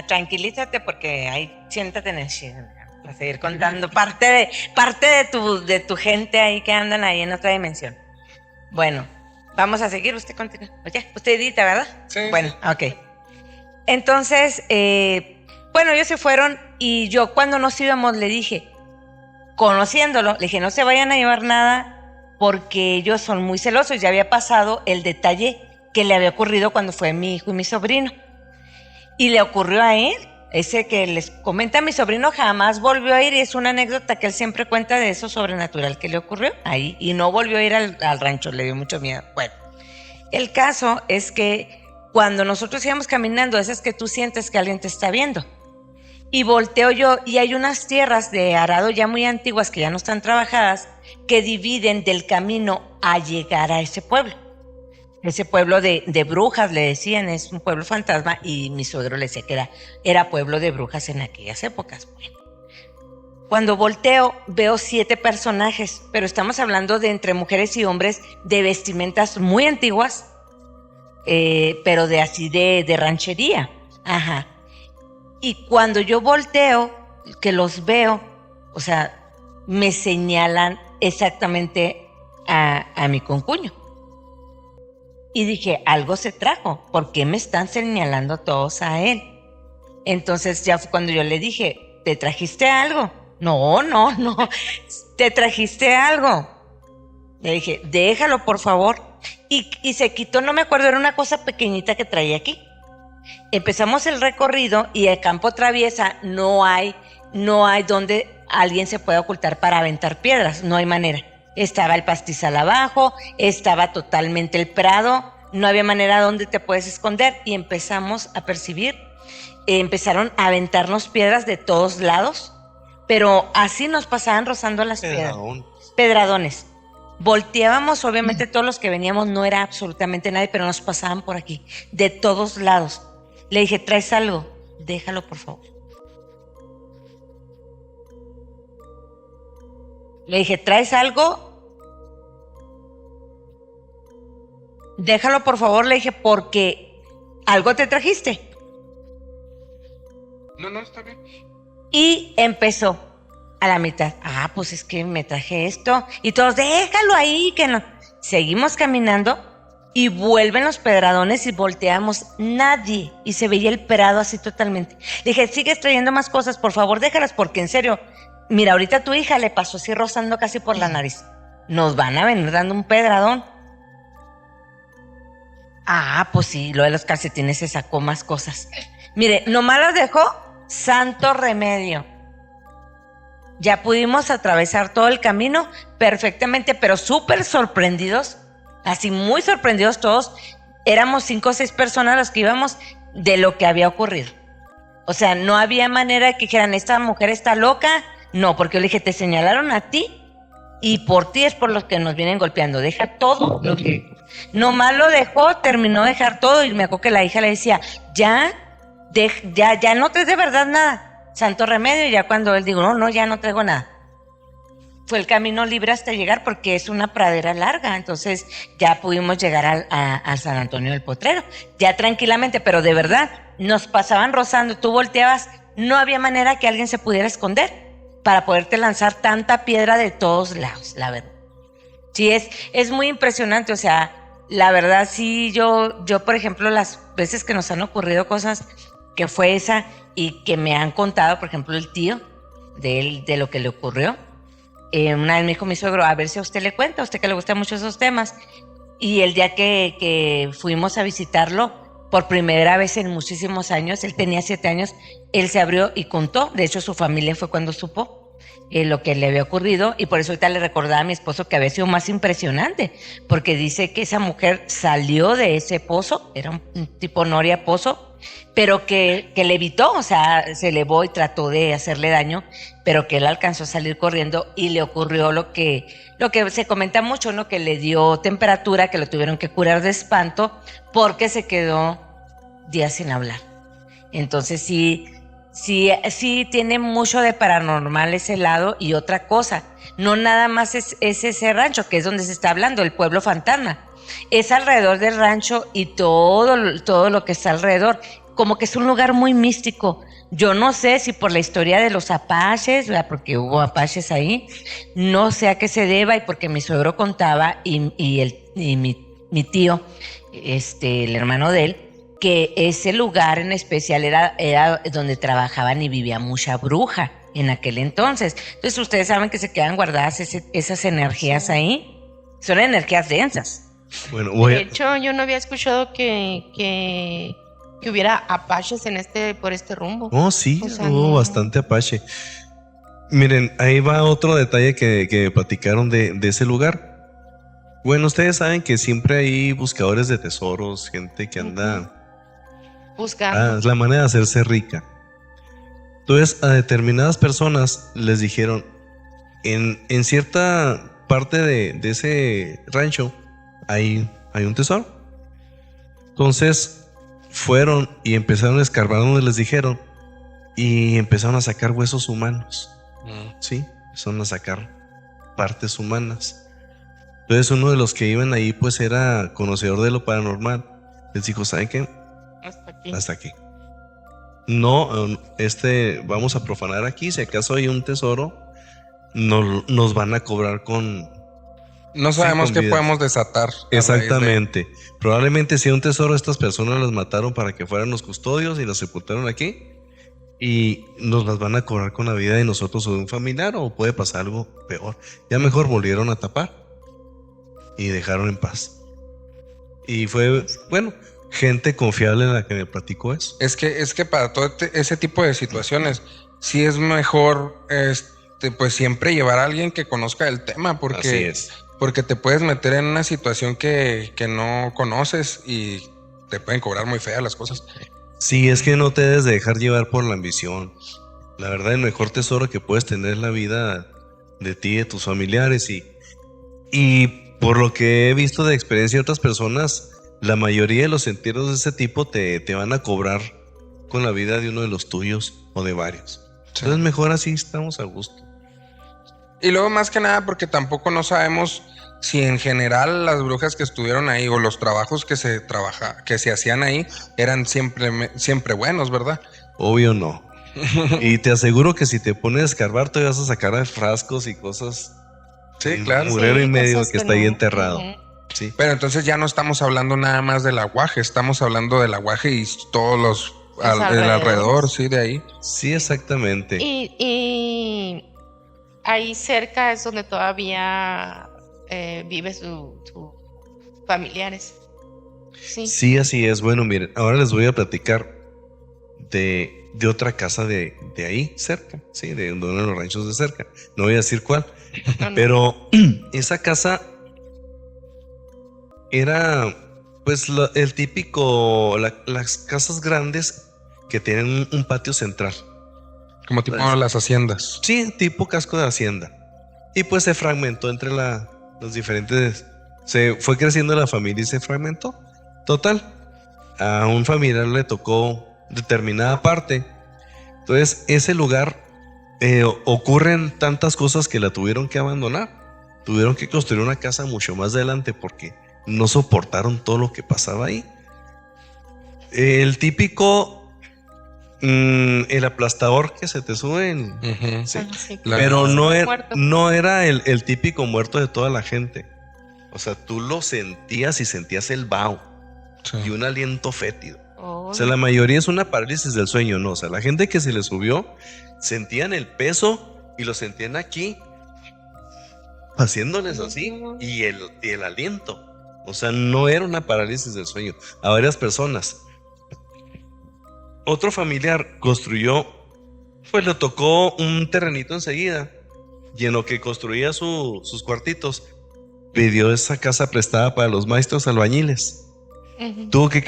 tranquilízate, porque ahí siéntate en el chile, para seguir contando parte de tu gente ahí que andan ahí en otra dimensión. Bueno, vamos a seguir, usted continúa. Oye, usted edita, ¿verdad? Sí. Bueno, ok. Entonces, bueno, ellos se fueron y yo cuando nos íbamos le dije, conociéndolo, le dije, no se vayan a llevar nada porque ellos son muy celosos. Ya había pasado el detalle que le había ocurrido cuando fue mi hijo y mi sobrino. Y le ocurrió a él, ese que les comenta mi sobrino, jamás volvió a ir, y es una anécdota que él siempre cuenta de eso sobrenatural que le ocurrió ahí, y no volvió a ir al rancho, le dio mucho miedo. Bueno, el caso es que cuando nosotros íbamos caminando, esas que tú sientes que alguien te está viendo, y volteo yo, y hay unas tierras de arado ya muy antiguas que ya no están trabajadas, que dividen del camino a llegar a ese pueblo. Ese pueblo de brujas, le decían, es un pueblo fantasma, y mi suegro le decía que era pueblo de brujas en aquellas épocas. Bueno, cuando volteo veo 7 personajes, pero estamos hablando de entre mujeres y hombres de vestimentas muy antiguas, pero de así de ranchería. Ajá. Y cuando yo volteo, que los veo, o sea, me señalan exactamente a mi concuño. Y dije, algo se trajo, ¿por qué me están señalando todos a él? Entonces ya fue cuando yo le dije, ¿te trajiste algo? No, ¿te trajiste algo? Le dije, déjalo por favor. Y se quitó, no me acuerdo, era una cosa pequeñita que traía aquí. Empezamos el recorrido y el campo traviesa no hay donde alguien se pueda ocultar para aventar piedras, no hay manera. Estaba el pastizal abajo, estaba totalmente el prado, no había manera donde te puedes esconder y empezamos a percibir, empezaron a aventarnos piedras de todos lados, pero así nos pasaban rozando las piedras. Pedradones. Volteábamos, obviamente todos los que veníamos no era absolutamente nadie, pero nos pasaban por aquí, de todos lados. Le dije, ¿traes algo? Déjalo, por favor. Le dije, ¿traes algo? Déjalo, por favor, le dije, porque algo te trajiste. No, está bien. Y empezó a la mitad. Pues es que me traje esto. Y todos, déjalo ahí, que no. Seguimos caminando y vuelven los pedradones y volteamos. Nadie. Y se veía el prado así totalmente. Le dije, sigues trayendo más cosas, por favor, déjalas, porque en serio, mira, ahorita a tu hija le pasó así rozando casi por la nariz. Nos van a venir dando un pedradón. Pues sí, lo de los calcetines se sacó más cosas. Mire, nomás las dejó santo remedio. Ya pudimos atravesar todo el camino perfectamente, pero súper sorprendidos, así muy sorprendidos todos. Éramos 5 o 6 personas las que íbamos de lo que había ocurrido. O sea, no había manera de que dijeran, esta mujer está loca. No, porque yo le dije, te señalaron a ti y por ti es por los que nos vienen golpeando. Deja todo lo que... Nomás lo dejó, terminó de dejar todo y me acuerdo que la hija le decía, ya no traes de verdad nada. Santo remedio. Y ya cuando él dijo, no, ya no traigo nada. Fue el camino libre hasta llegar porque es una pradera larga. Entonces ya pudimos llegar a San Antonio del Potrero. Ya tranquilamente, pero de verdad, nos pasaban rozando. Tú volteabas, no había manera que alguien se pudiera esconder para poderte lanzar tanta piedra de todos lados, la verdad. Sí, es muy impresionante, o sea, la verdad sí, yo por ejemplo, las veces que nos han ocurrido cosas, que fue esa, y que me han contado, por ejemplo, el tío de él, de lo que le ocurrió, una vez me dijo mi suegro, a ver si a usted le cuenta, a usted que le gustan mucho esos temas, y el día que fuimos a visitarlo, por primera vez en muchísimos años, él tenía 7 años, él se abrió y contó, de hecho su familia fue cuando supo lo que le había ocurrido, y por eso ahorita le recordaba a mi esposo que había sido más impresionante, porque dice que esa mujer salió de ese pozo, era un tipo noria pozo, pero que le evitó, o sea, se elevó y trató de hacerle daño, pero que él alcanzó a salir corriendo y le ocurrió lo que se comenta mucho, ¿no? Que le dio temperatura, que lo tuvieron que curar de espanto porque se quedó días sin hablar. Entonces sí tiene mucho de paranormal ese lado. Y otra cosa, no nada más es ese rancho, que es donde se está hablando, el pueblo fantasma. Es alrededor del rancho y todo lo que está alrededor. Como que es un lugar muy místico. Yo no sé si por la historia de los apaches, ¿verdad? Porque hubo apaches ahí, no sé a qué se deba, y porque mi suegro contaba y mi tío, el hermano de él, que ese lugar en especial era donde trabajaban y vivía mucha bruja en aquel entonces. Entonces ustedes saben que se quedan guardadas esas energías ahí. Son energías densas. Bueno, De hecho, yo no había escuchado que hubiera apaches por este rumbo. Oh, sí, O sea, hubo no. bastante apache. Miren, ahí va otro detalle que platicaron de ese lugar. Bueno, ustedes saben que siempre hay buscadores de tesoros, gente que anda... Buscando. es la manera de hacerse rica. Entonces, a determinadas personas les dijeron, en cierta parte de ese rancho hay un tesoro. Entonces, fueron y empezaron a escarbar donde les dijeron y empezaron a sacar huesos humanos. Sí, empezaron a sacar partes humanas. Entonces, uno de los que iban ahí pues era conocedor de lo paranormal les dijo, ¿saben qué? Hasta aquí. Hasta aquí. No, vamos a profanar aquí. Si acaso hay un tesoro, nos van a cobrar con... No sabemos con qué vidas. podemos desatar. a raíz de- Exactamente. Probablemente si hay un tesoro, estas personas las mataron para que fueran los custodios y las sepultaron aquí. Y nos las van a cobrar con la vida de nosotros o de un familiar, o puede pasar algo peor. Ya mejor volvieron a tapar y dejaron en paz. Y fue, bueno, gente confiable la que me platicó eso. Es que para todo ese tipo de situaciones, sí es mejor, pues siempre llevar a alguien que conozca el tema, Así porque, es. porque te puedes meter en una situación que no conoces y te pueden cobrar muy feas las cosas. Sí, es que no te debes de dejar llevar por la ambición. La verdad, el mejor tesoro que puedes tener es la vida de ti y de tus familiares. Y por lo que he visto de experiencia de otras personas, la mayoría de los entierros de ese tipo te van a cobrar con la vida de uno de los tuyos o de varios. Sí. Entonces mejor así estamos a gusto. Y luego más que nada porque tampoco no sabemos si en general las brujas que estuvieron ahí o los trabajos que se hacían ahí eran siempre buenos, ¿verdad? Obvio no. Y te aseguro que si te pones a escarbar te vas a sacar frascos y cosas. Sí, un claro. murero y medio cosas que está ahí no. enterrado. Ujú. Sí. Pero entonces ya no estamos hablando nada más del aguaje, estamos hablando del aguaje y todos el alrededores. alrededor, sí, de ahí. Sí, exactamente. Y ahí cerca es donde todavía vive sus familiares. Sí. Sí, así es. Bueno, miren, ahora les voy a platicar de otra casa de ahí, cerca, sí, de uno de los ranchos de cerca. No voy a decir cuál, No, no. pero esa casa era, pues, el típico, las casas grandes que tienen un patio central. Como tipo Pues- las haciendas. Sí, tipo casco de hacienda. Y pues se fragmentó entre los diferentes. Se fue creciendo la familia y se fragmentó. Total. A un familiar le tocó determinada parte. Entonces, ese lugar ocurren tantas cosas que la tuvieron que abandonar. Tuvieron que construir una casa mucho más adelante porque no soportaron todo lo que pasaba ahí. El típico. El aplastador que se te sube en, Ujú. sí. Ah, sí, La- Pero Muerto. no era el típico muerto de toda la gente. O sea, tú lo sentías y sentías el vaho Sí. y un aliento fétido. Oh, O sea, la mayoría es una parálisis del sueño, ¿no? O sea, la gente que se le subió sentían el peso y lo sentían aquí, haciéndoles así, y el aliento. O sea, no era una parálisis del sueño. A varias personas. Otro familiar construyó, pues le tocó un terrenito enseguida, y en lo que construía sus cuartitos, pidió esa casa prestada para los maestros albañiles. ujú. Tuvo que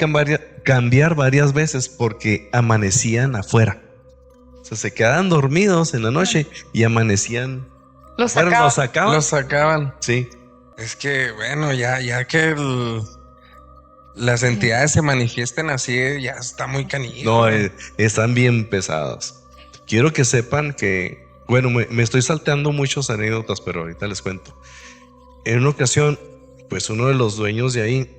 cambiar varias veces porque amanecían afuera. O sea, se quedaban dormidos en la noche y amanecían. Los Bueno, sacaba. los sacaban. Los sacaban. Sí. Es que, bueno, ya que las entidades se manifiesten así, ya está muy canijo. No, están bien pesadas. Quiero que sepan que, bueno, me estoy salteando muchas anécdotas, pero ahorita les cuento. En una ocasión, pues uno de los dueños de ahí,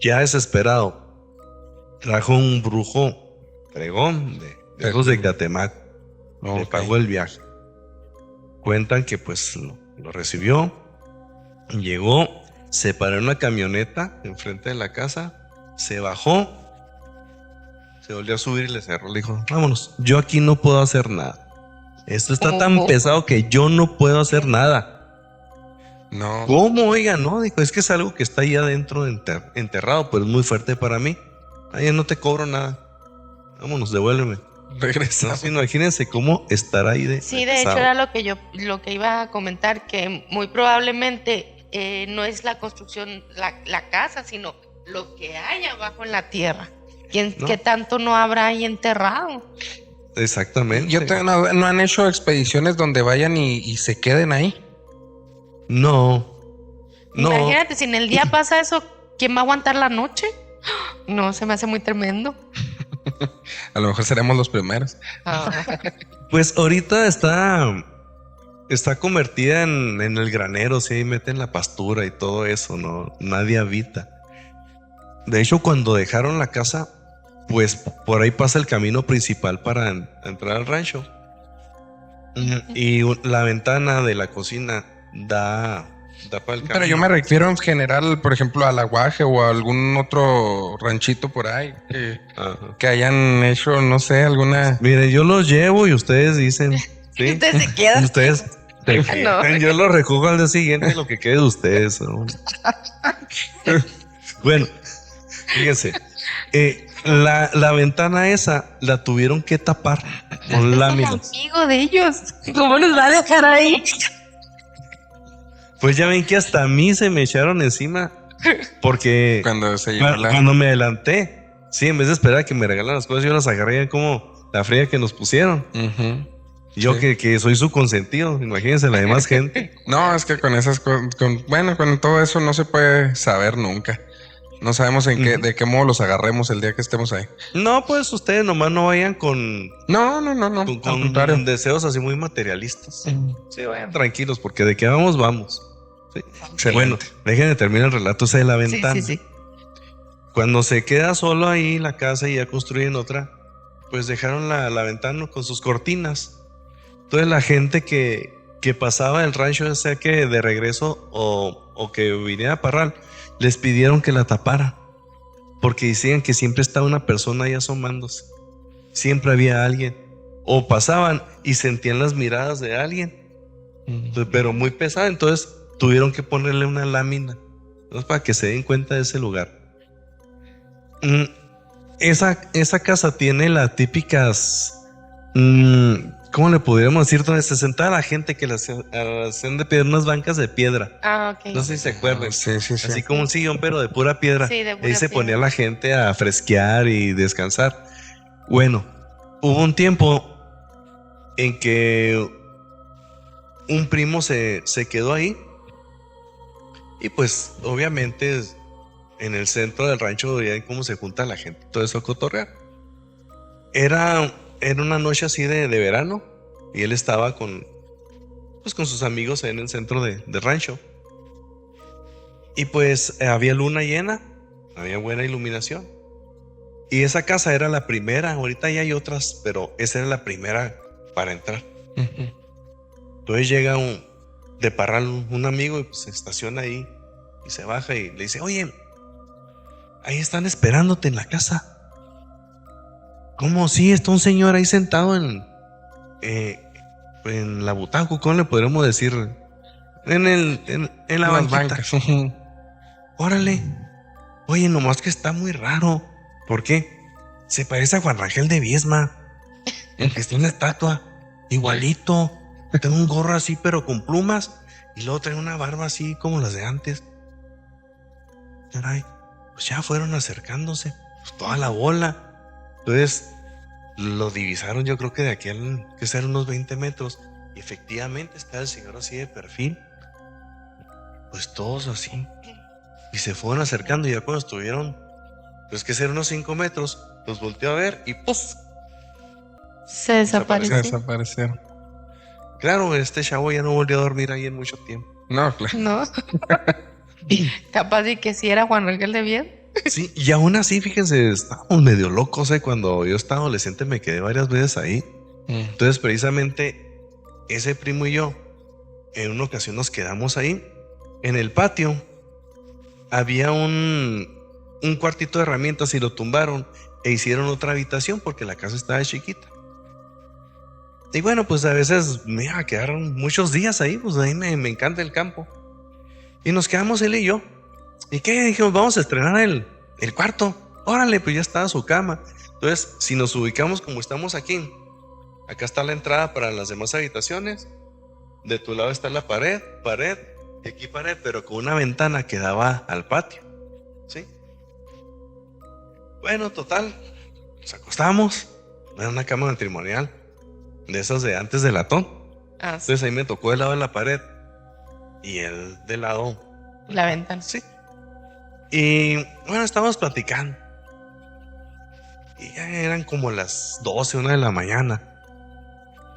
ya desesperado, trajo un brujo pregón de esos de Catemac. Le Ok. pagó el viaje. Cuentan que pues lo recibió, llegó, se paró en una camioneta enfrente de la casa, se bajó, se volvió a subir y le cerró. Le dijo, vámonos, yo aquí no puedo hacer nada. Esto está tan Oh. pesado que yo no puedo hacer nada. No. ¿Cómo? Oiga, no, dijo, es que es algo que está ahí adentro enterrado, pero es muy fuerte para mí. Ay, no te cobro nada. Vámonos, devuélveme. Regresa. No, sí, imagínense cómo estar ahí de Sí, de hecho pesado. era lo que iba a comentar, que muy probablemente no es la construcción, la casa, sino lo que hay abajo en la tierra. No. ¿Qué tanto no habrá ahí enterrado? Exactamente. ¿No han hecho expediciones donde vayan y se queden ahí? No. Imagínate, si en el día pasa eso, ¿quién va a aguantar la noche? No, se me hace muy tremendo. A lo mejor seremos los primeros. Pues ahorita está convertida en el granero, sí, ahí meten la pastura y todo eso, no, nadie habita. De hecho, cuando dejaron la casa, pues por ahí pasa el camino principal para entrar al rancho. Y la ventana de la cocina da para el camino. Pero yo me refiero en general, por ejemplo, al Aguaje o a algún otro ranchito por ahí Ajá. que hayan hecho, no sé, alguna... Miren, yo los llevo y ustedes dicen. Y ¿sí? ustedes se quedan. Ustedes. No. Yo los recojo al día siguiente, lo que quede de ustedes. ¿no? Bueno, fíjense. La ventana esa la tuvieron que tapar con El láminas. amigo de ellos. ¿Cómo nos va a dejar ahí? Pues ya ven que hasta a mí se me echaron encima. Porque Cuando se llevó la... cuando me adelanté, sí, en vez de esperar a que me regalaran las cosas, yo las agarré como la fría que nos pusieron. Ujú. Yo Sí. que soy su consentido, imagínense la demás gente. No, es que con esas cosas, bueno, con todo eso no se puede saber nunca. No sabemos en qué, de qué modo los agarremos el día que estemos ahí. No, pues ustedes nomás no vayan con No, al contrario. deseos así muy materialistas. Sí, vayan tranquilos, porque de que vamos, vamos. Sí. Excelente. Bueno, déjenme terminar el relato ese de la ventana. Sí. Cuando se queda solo ahí la casa y ya construyen otra, pues dejaron la ventana con sus cortinas. Entonces la gente que pasaba el rancho, ya sea que de regreso o que viniera a Parral, les pidieron que la tapara. Porque decían que siempre estaba una persona ahí asomándose. Siempre había alguien. O pasaban y sentían las miradas de alguien. Entonces, pero muy pesada, entonces tuvieron que ponerle una lámina, ¿no? Para que se den cuenta de ese lugar. Esa casa tiene las típicas, ¿cómo le podríamos decir? Donde se sentaba la gente que las hacían de piedra, unas bancas de piedra. Ah, ok. No sé si se acuerdan. Sí. Así como un sillón, pero de pura piedra. Sí, de pura Ahí se piedra. ponía la gente a fresquear y descansar. Bueno, hubo un tiempo en que un primo se quedó ahí. Y pues, obviamente, en el centro del rancho veían cómo se junta la gente, todo eso a cotorrear. Era una noche así de verano. Y él estaba con sus amigos ahí en el centro del rancho. Y pues había luna llena, había buena iluminación. Y esa casa era la primera, ahorita ya hay otras, pero esa era la primera para entrar. Ujú. Entonces llega de Parral un amigo y pues se estaciona ahí y se baja y le dice, oye, ahí están esperándote en la casa. ¿Cómo? Sí, está un señor ahí sentado en la butaca, ¿cómo le podríamos decir? En la Las banquita. bancas. Ujú. Órale. Oye, nomás que está muy raro. ¿Por qué? Se parece a Juan Rangel de Viesma. El que está en la estatua. Igualito. Tiene un gorro así, pero con plumas. Y luego trae una barba así como las de antes. Caray. Pues ya fueron acercándose. Pues toda la bola. Entonces, lo divisaron, yo creo que de aquí que ser unos 20 metros. Y efectivamente está el señor así de perfil. Pues todos así. Y se fueron acercando y ya cuando estuvieron, pues que ser unos 5 metros, los volteó a ver y ¡puf! Se desapareció. Desaparecieron. Claro, este chavo ya no volvió a dormir ahí en mucho tiempo. No, claro. ¿No? Capaz de que si era Juan Rangel de bien. Sí, y aún así, fíjense, estábamos medio locos, cuando yo estaba adolescente me quedé varias veces ahí. Entonces, precisamente, ese primo y yo, en una ocasión nos quedamos ahí. En el patio había un cuartito de herramientas y lo tumbaron e hicieron otra habitación porque la casa estaba chiquita. Y bueno, pues a veces me iba a quedar muchos días ahí, pues a mí me encanta el campo. Y nos quedamos él y yo. ¿Y qué? Dijimos, vamos a estrenar el cuarto. Órale, pues ya estaba su cama. Entonces, si nos ubicamos como estamos aquí, acá está la entrada para las demás habitaciones. De tu lado está la pared, y aquí pared, pero con una ventana que daba al patio. ¿Sí? Bueno, total, nos acostamos. Era una cama matrimonial, de esas de antes de latón. Ah, sí. Entonces ahí me tocó del lado de la pared y él del lado. La ventana. Sí. Y bueno, estábamos platicando. Y ya eran como las 12, 1 de la mañana.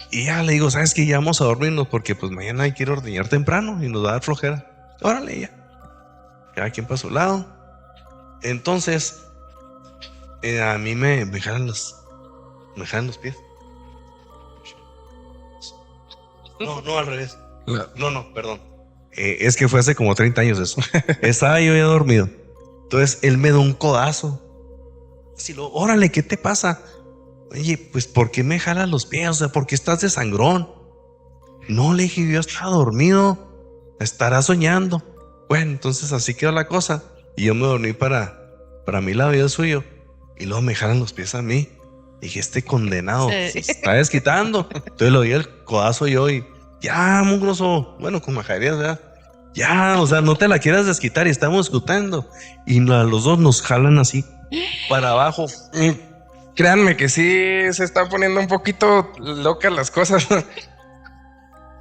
Y ya le digo, ¿sabes qué? Ya vamos a dormirnos porque pues mañana hay que ir a ordeñar temprano y nos va a dar flojera. Órale, ya. Cada quien para su lado. Entonces, a mí me jalan los pies. No, al revés. No, perdón. Es que fue hace como 30 años eso. Estaba yo ya dormido. Entonces él me da un codazo. Así órale, ¿qué te pasa? Oye, pues ¿por qué me jalas los pies? O sea, ¿por qué estás de sangrón? No, le dije, yo estaba dormido. Estará soñando. Bueno, entonces así quedó la cosa. Y yo me dormí para mi lado y el suyo. Y luego me jalan los pies a mí. Dije, este condenado se está desquitando. Entonces le doy el codazo yo y ya, mugroso. Bueno, con majaderías, ¿verdad? Ya, o sea, no te la quieras desquitar y estamos discutiendo. Y a los dos nos jalan así para abajo. Créanme que sí se está poniendo un poquito locas las cosas.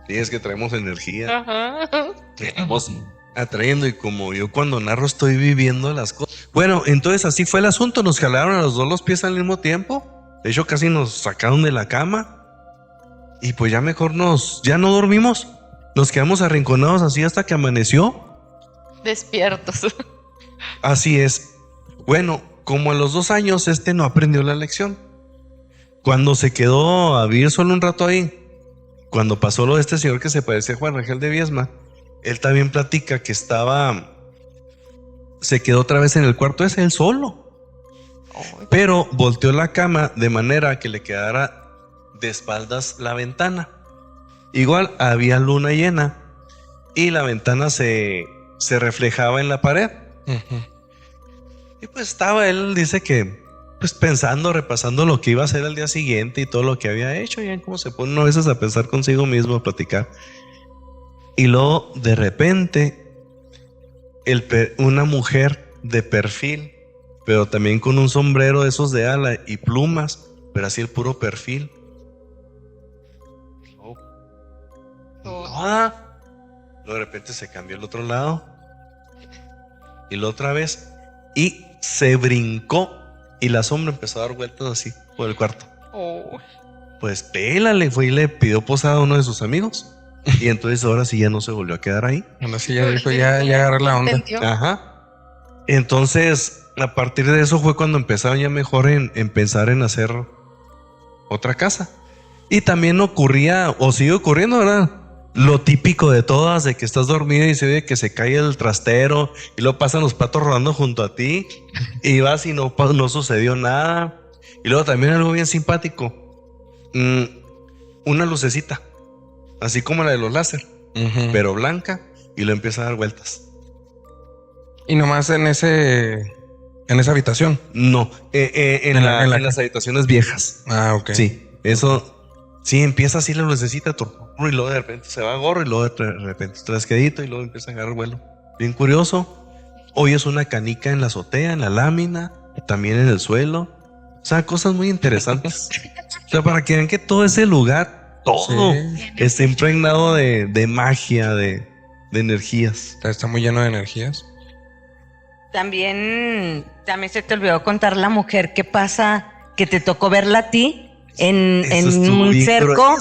Sí, es que traemos energía. Ajá. Estamos atrayendo y como yo cuando narro estoy viviendo las cosas. Bueno, entonces así fue el asunto. Nos jalaron a los dos los pies al mismo tiempo. De hecho, casi nos sacaron de la cama. Y pues ya mejor ya no dormimos. Nos quedamos arrinconados así hasta que amaneció. Despiertos. Así es. Bueno, como a los 2 años no aprendió la lección. Cuando se quedó a vivir solo un rato ahí, cuando pasó lo de este señor que se parecía a Juan Rangel de Viesma, él también platica que se quedó otra vez en el cuarto ese, él solo. Pero volteó la cama de manera que le quedara de espaldas la ventana. Igual había luna llena y la ventana se reflejaba en la pared. Y pues estaba él, dice que pues pensando, repasando lo que iba a hacer al día siguiente y todo lo que había hecho. Y como se pone uno a veces a pensar consigo mismo, a platicar. Y luego de repente una mujer de perfil, pero también con un sombrero de esos de ala y plumas, pero así el puro perfil. Nada. Luego de repente se cambió al otro lado y la otra vez y se brincó y la sombra empezó a dar vueltas así por el cuarto. Pues pélale, fue y le pidió posada a uno de sus amigos. Y entonces ahora sí ya no se volvió a quedar ahí. Bueno, sí, ya dijo, ya agarré la onda. Ajá. Entonces, a partir de eso fue cuando empezaron ya mejor en pensar en hacer otra casa. Y también ocurría, o sigue ocurriendo, ¿verdad? Lo típico de todas, de que estás dormido y se oye que se cae el trastero y luego pasan los platos rodando junto a ti y vas y no sucedió nada. Y luego también algo bien simpático, una lucecita, así como la de los láser, pero blanca, y lo empieza a dar vueltas. Y nomás en esa habitación. No, en las habitaciones viejas. Ah, ok. Sí, eso. Sí, empieza así la lucecita y luego de repente se va a gorro y luego de repente trasquedito y luego empieza a agarrar vuelo. Bien curioso. Hoy es una canica en la azotea, en la lámina, también en el suelo. O sea, cosas muy interesantes. O sea, para que vean que todo ese lugar, todo está impregnado de magia, de energías. Está muy lleno de energías. También se te olvidó contar la mujer que pasa, que te tocó verla a ti en un cerco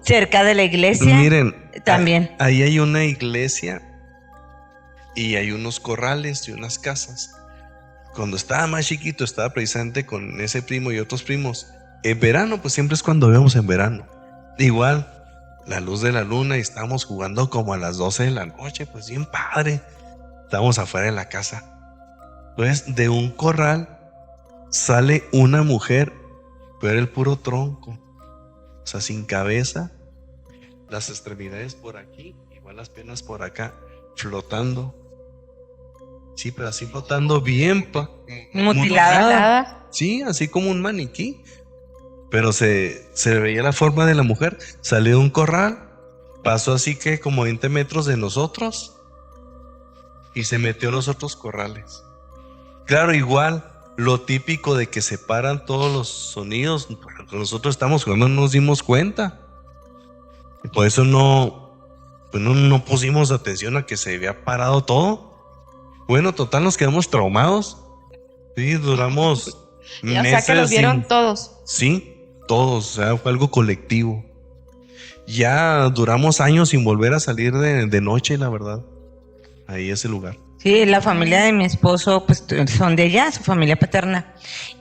cerca de la iglesia. Miren, también. Ahí hay una iglesia y hay unos corrales y unas casas. Cuando estaba más chiquito, estaba precisamente con ese primo y otros primos. En verano, pues siempre es cuando vemos en verano. Igual, la luz de la luna y estábamos jugando como a las 12 de la noche, pues bien padre. Estábamos afuera de la casa. Entonces, de un corral sale una mujer, pero era el puro tronco. O sea, sin cabeza, las extremidades por aquí, igual las piernas por acá, flotando. Sí, pero así flotando bien, mutilada. Sí, así como un maniquí. Pero se veía la forma de la mujer. Salió de un corral, pasó así que como 20 metros de nosotros y se metió en los otros corrales. Claro, igual, lo típico de que se paran todos los sonidos. Nosotros estamos jugando, no nos dimos cuenta. Por eso no pusimos atención a que se había parado todo. Bueno, total, nos quedamos traumados. Sí, duramos meses. O sea, que los vieron todos. Sí, todos. O sea, fue algo colectivo. Ya duramos años sin volver a salir de noche, la verdad. Ahí ese lugar. Sí, la familia de mi esposo, pues son de allá, su familia paterna.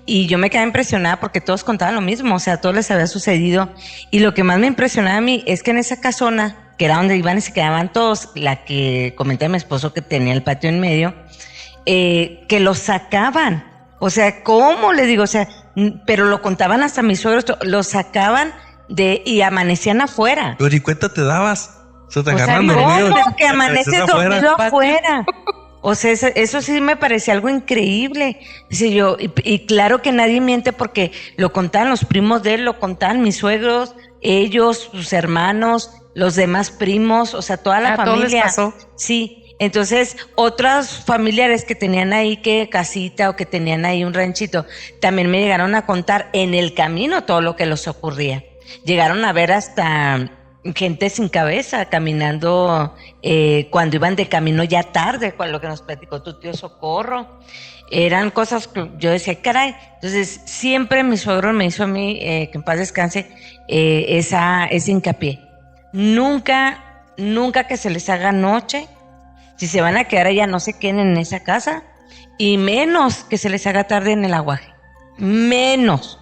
Y yo me quedé impresionada porque todos contaban lo mismo, o sea, a todos les había sucedido. Y lo que más me impresionaba a mí es que en esa casona, que era donde iban y se quedaban todos, la que comenté mi esposo que tenía el patio en medio, que los sacaban. O sea, ¿cómo le digo? O sea, pero lo contaban hasta mis suegros, los sacaban y amanecían afuera. Pero ¿y cuenta te dabas? Se te O sea, agarran dormidos. ¿cómo que amaneces Estás afuera. dormido afuera? O sea, eso sí me parecía algo increíble. Dice yo, y claro que nadie miente porque lo contaban los primos de él, lo contaban mis suegros, ellos, sus hermanos, los demás primos, o sea, toda la ¿A todos les familia. pasó? Sí, entonces otros familiares que tenían ahí que casita o que tenían ahí un ranchito, también me llegaron a contar en el camino todo lo que les ocurría. Llegaron a ver hasta gente sin cabeza caminando cuando iban de camino ya tarde, con lo que nos platicó tu tío Socorro. Eran cosas que yo decía, caray. Entonces siempre mi suegro me hizo a mí, que en paz descanse, ese hincapié. Nunca que se les haga noche. Si se van a quedar allá, no se queden en esa casa. Y menos que se les haga tarde en el aguaje. Menos.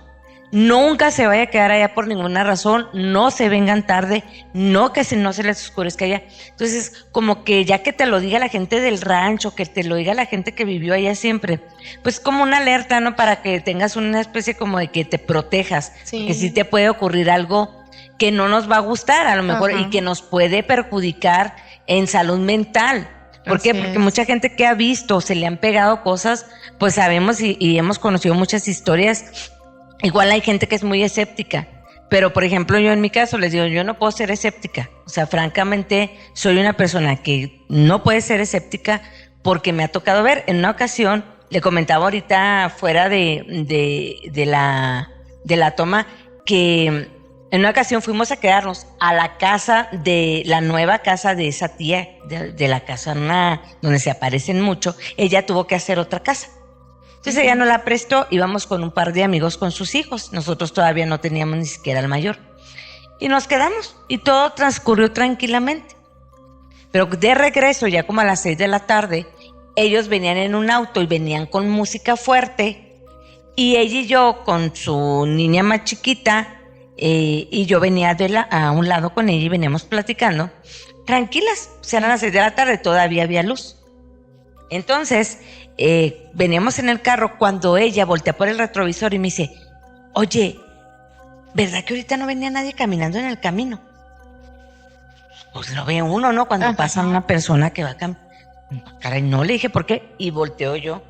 Nunca se vaya a quedar allá por ninguna razón, no se vengan tarde, no se les oscurezca allá. Entonces, como que ya que te lo diga la gente del rancho, que te lo diga la gente que vivió allá siempre, pues como una alerta, ¿no? Para que tengas una especie como de que te protejas, Sí. que sí te puede ocurrir algo que no nos va a gustar a lo mejor. Ajá. Y que nos puede perjudicar en salud mental. ¿Por qué? Así Porque es. mucha gente que ha visto, se le han pegado cosas, pues sabemos y hemos conocido muchas historias. Igual hay gente que es muy escéptica, pero por ejemplo yo en mi caso les digo, yo no puedo ser escéptica. O sea, francamente soy una persona que no puede ser escéptica porque me ha tocado ver. En una ocasión, le comentaba ahorita fuera de la toma, que en una ocasión fuimos a quedarnos a la casa de la nueva casa de esa tía, de la casa donde se aparecen mucho. Ella tuvo que hacer otra casa. Entonces ella nos la prestó, íbamos con un par de amigos con sus hijos. Nosotros todavía no teníamos ni siquiera el mayor. Y nos quedamos y todo transcurrió tranquilamente. Pero de regreso, ya como a las 6 de la tarde, ellos venían en un auto y venían con música fuerte. Y ella y yo con su niña más chiquita, y yo venía a un lado con ella y veníamos platicando. Tranquilas, o sea, eran las 6 de la tarde, todavía había luz. Entonces, veníamos en el carro cuando ella voltea por el retrovisor y me dice, oye, ¿verdad que ahorita no venía nadie caminando en el camino? Pues lo ve uno, ¿no? Cuando Ajá. pasa una persona que va caminando. Caray, no, le dije, ¿por qué? Y volteo yo.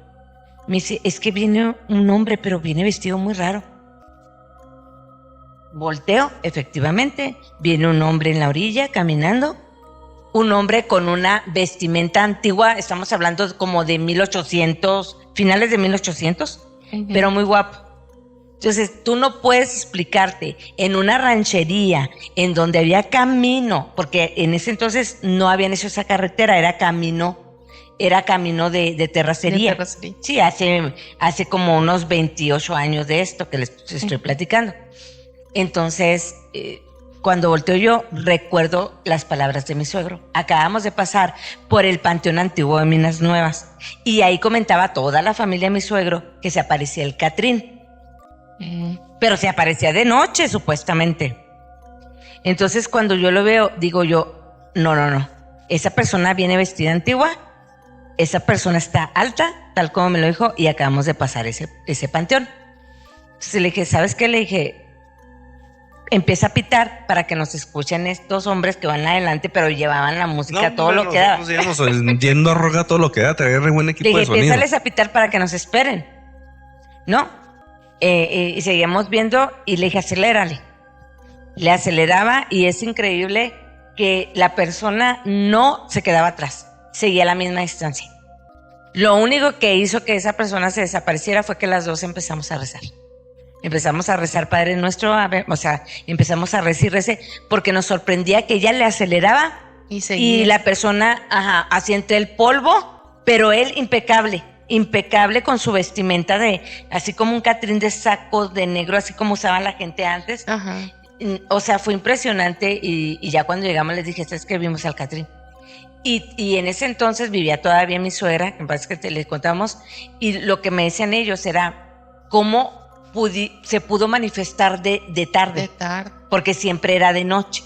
Me dice, es que viene un hombre, pero viene vestido muy raro. Volteo, efectivamente, viene un hombre en la orilla caminando. Un hombre con una vestimenta antigua, estamos hablando como de 1800, finales de 1800, Ujú. pero muy guapo. Entonces, tú no puedes explicarte en una ranchería en donde había camino, porque en ese entonces no habían hecho esa carretera, era camino de terracería. De terracería. Sí, hace como unos 28 años de esto que les estoy platicando. Entonces, cuando volteo yo, recuerdo las palabras de mi suegro. Acabamos de pasar por el Panteón Antiguo de Minas Nuevas y ahí comentaba toda la familia de mi suegro que se aparecía el Catrín, pero se aparecía de noche supuestamente. Entonces cuando yo lo veo, digo yo, no, esa persona viene vestida antigua, esa persona está alta, tal como me lo dijo, y acabamos de pasar ese panteón. Entonces le dije, ¿sabes qué? Le dije, empieza a pitar para que nos escuchen estos hombres que van adelante, pero llevaban la música, todo lo que daba. Nosotros íbamos yendo a roga todo lo que da, traía re buen Le equipo de dije, sonido. piénsales a pitar para que nos esperen. ¿No? Y seguíamos viendo y le dije, acelérale. Le aceleraba y es increíble que la persona no se quedaba atrás, seguía a la misma distancia. Lo único que hizo que esa persona se desapareciera fue que las dos empezamos a rezar. Empezamos a rezar Padre Nuestro, empezamos a rezar y rezar, porque nos sorprendía que ella le aceleraba y la persona hacía entre el polvo, pero él impecable con su vestimenta así como un catrín de saco de negro, así como usaba la gente antes. Ajá. O sea, fue impresionante y ya cuando llegamos les dije, ¿sabes qué? Vimos al catrín. Y en ese entonces vivía todavía mi suegra, que en paz que te les contamos, y lo que me decían ellos era cómo se pudo manifestar de tarde, De tarde. porque siempre era de noche.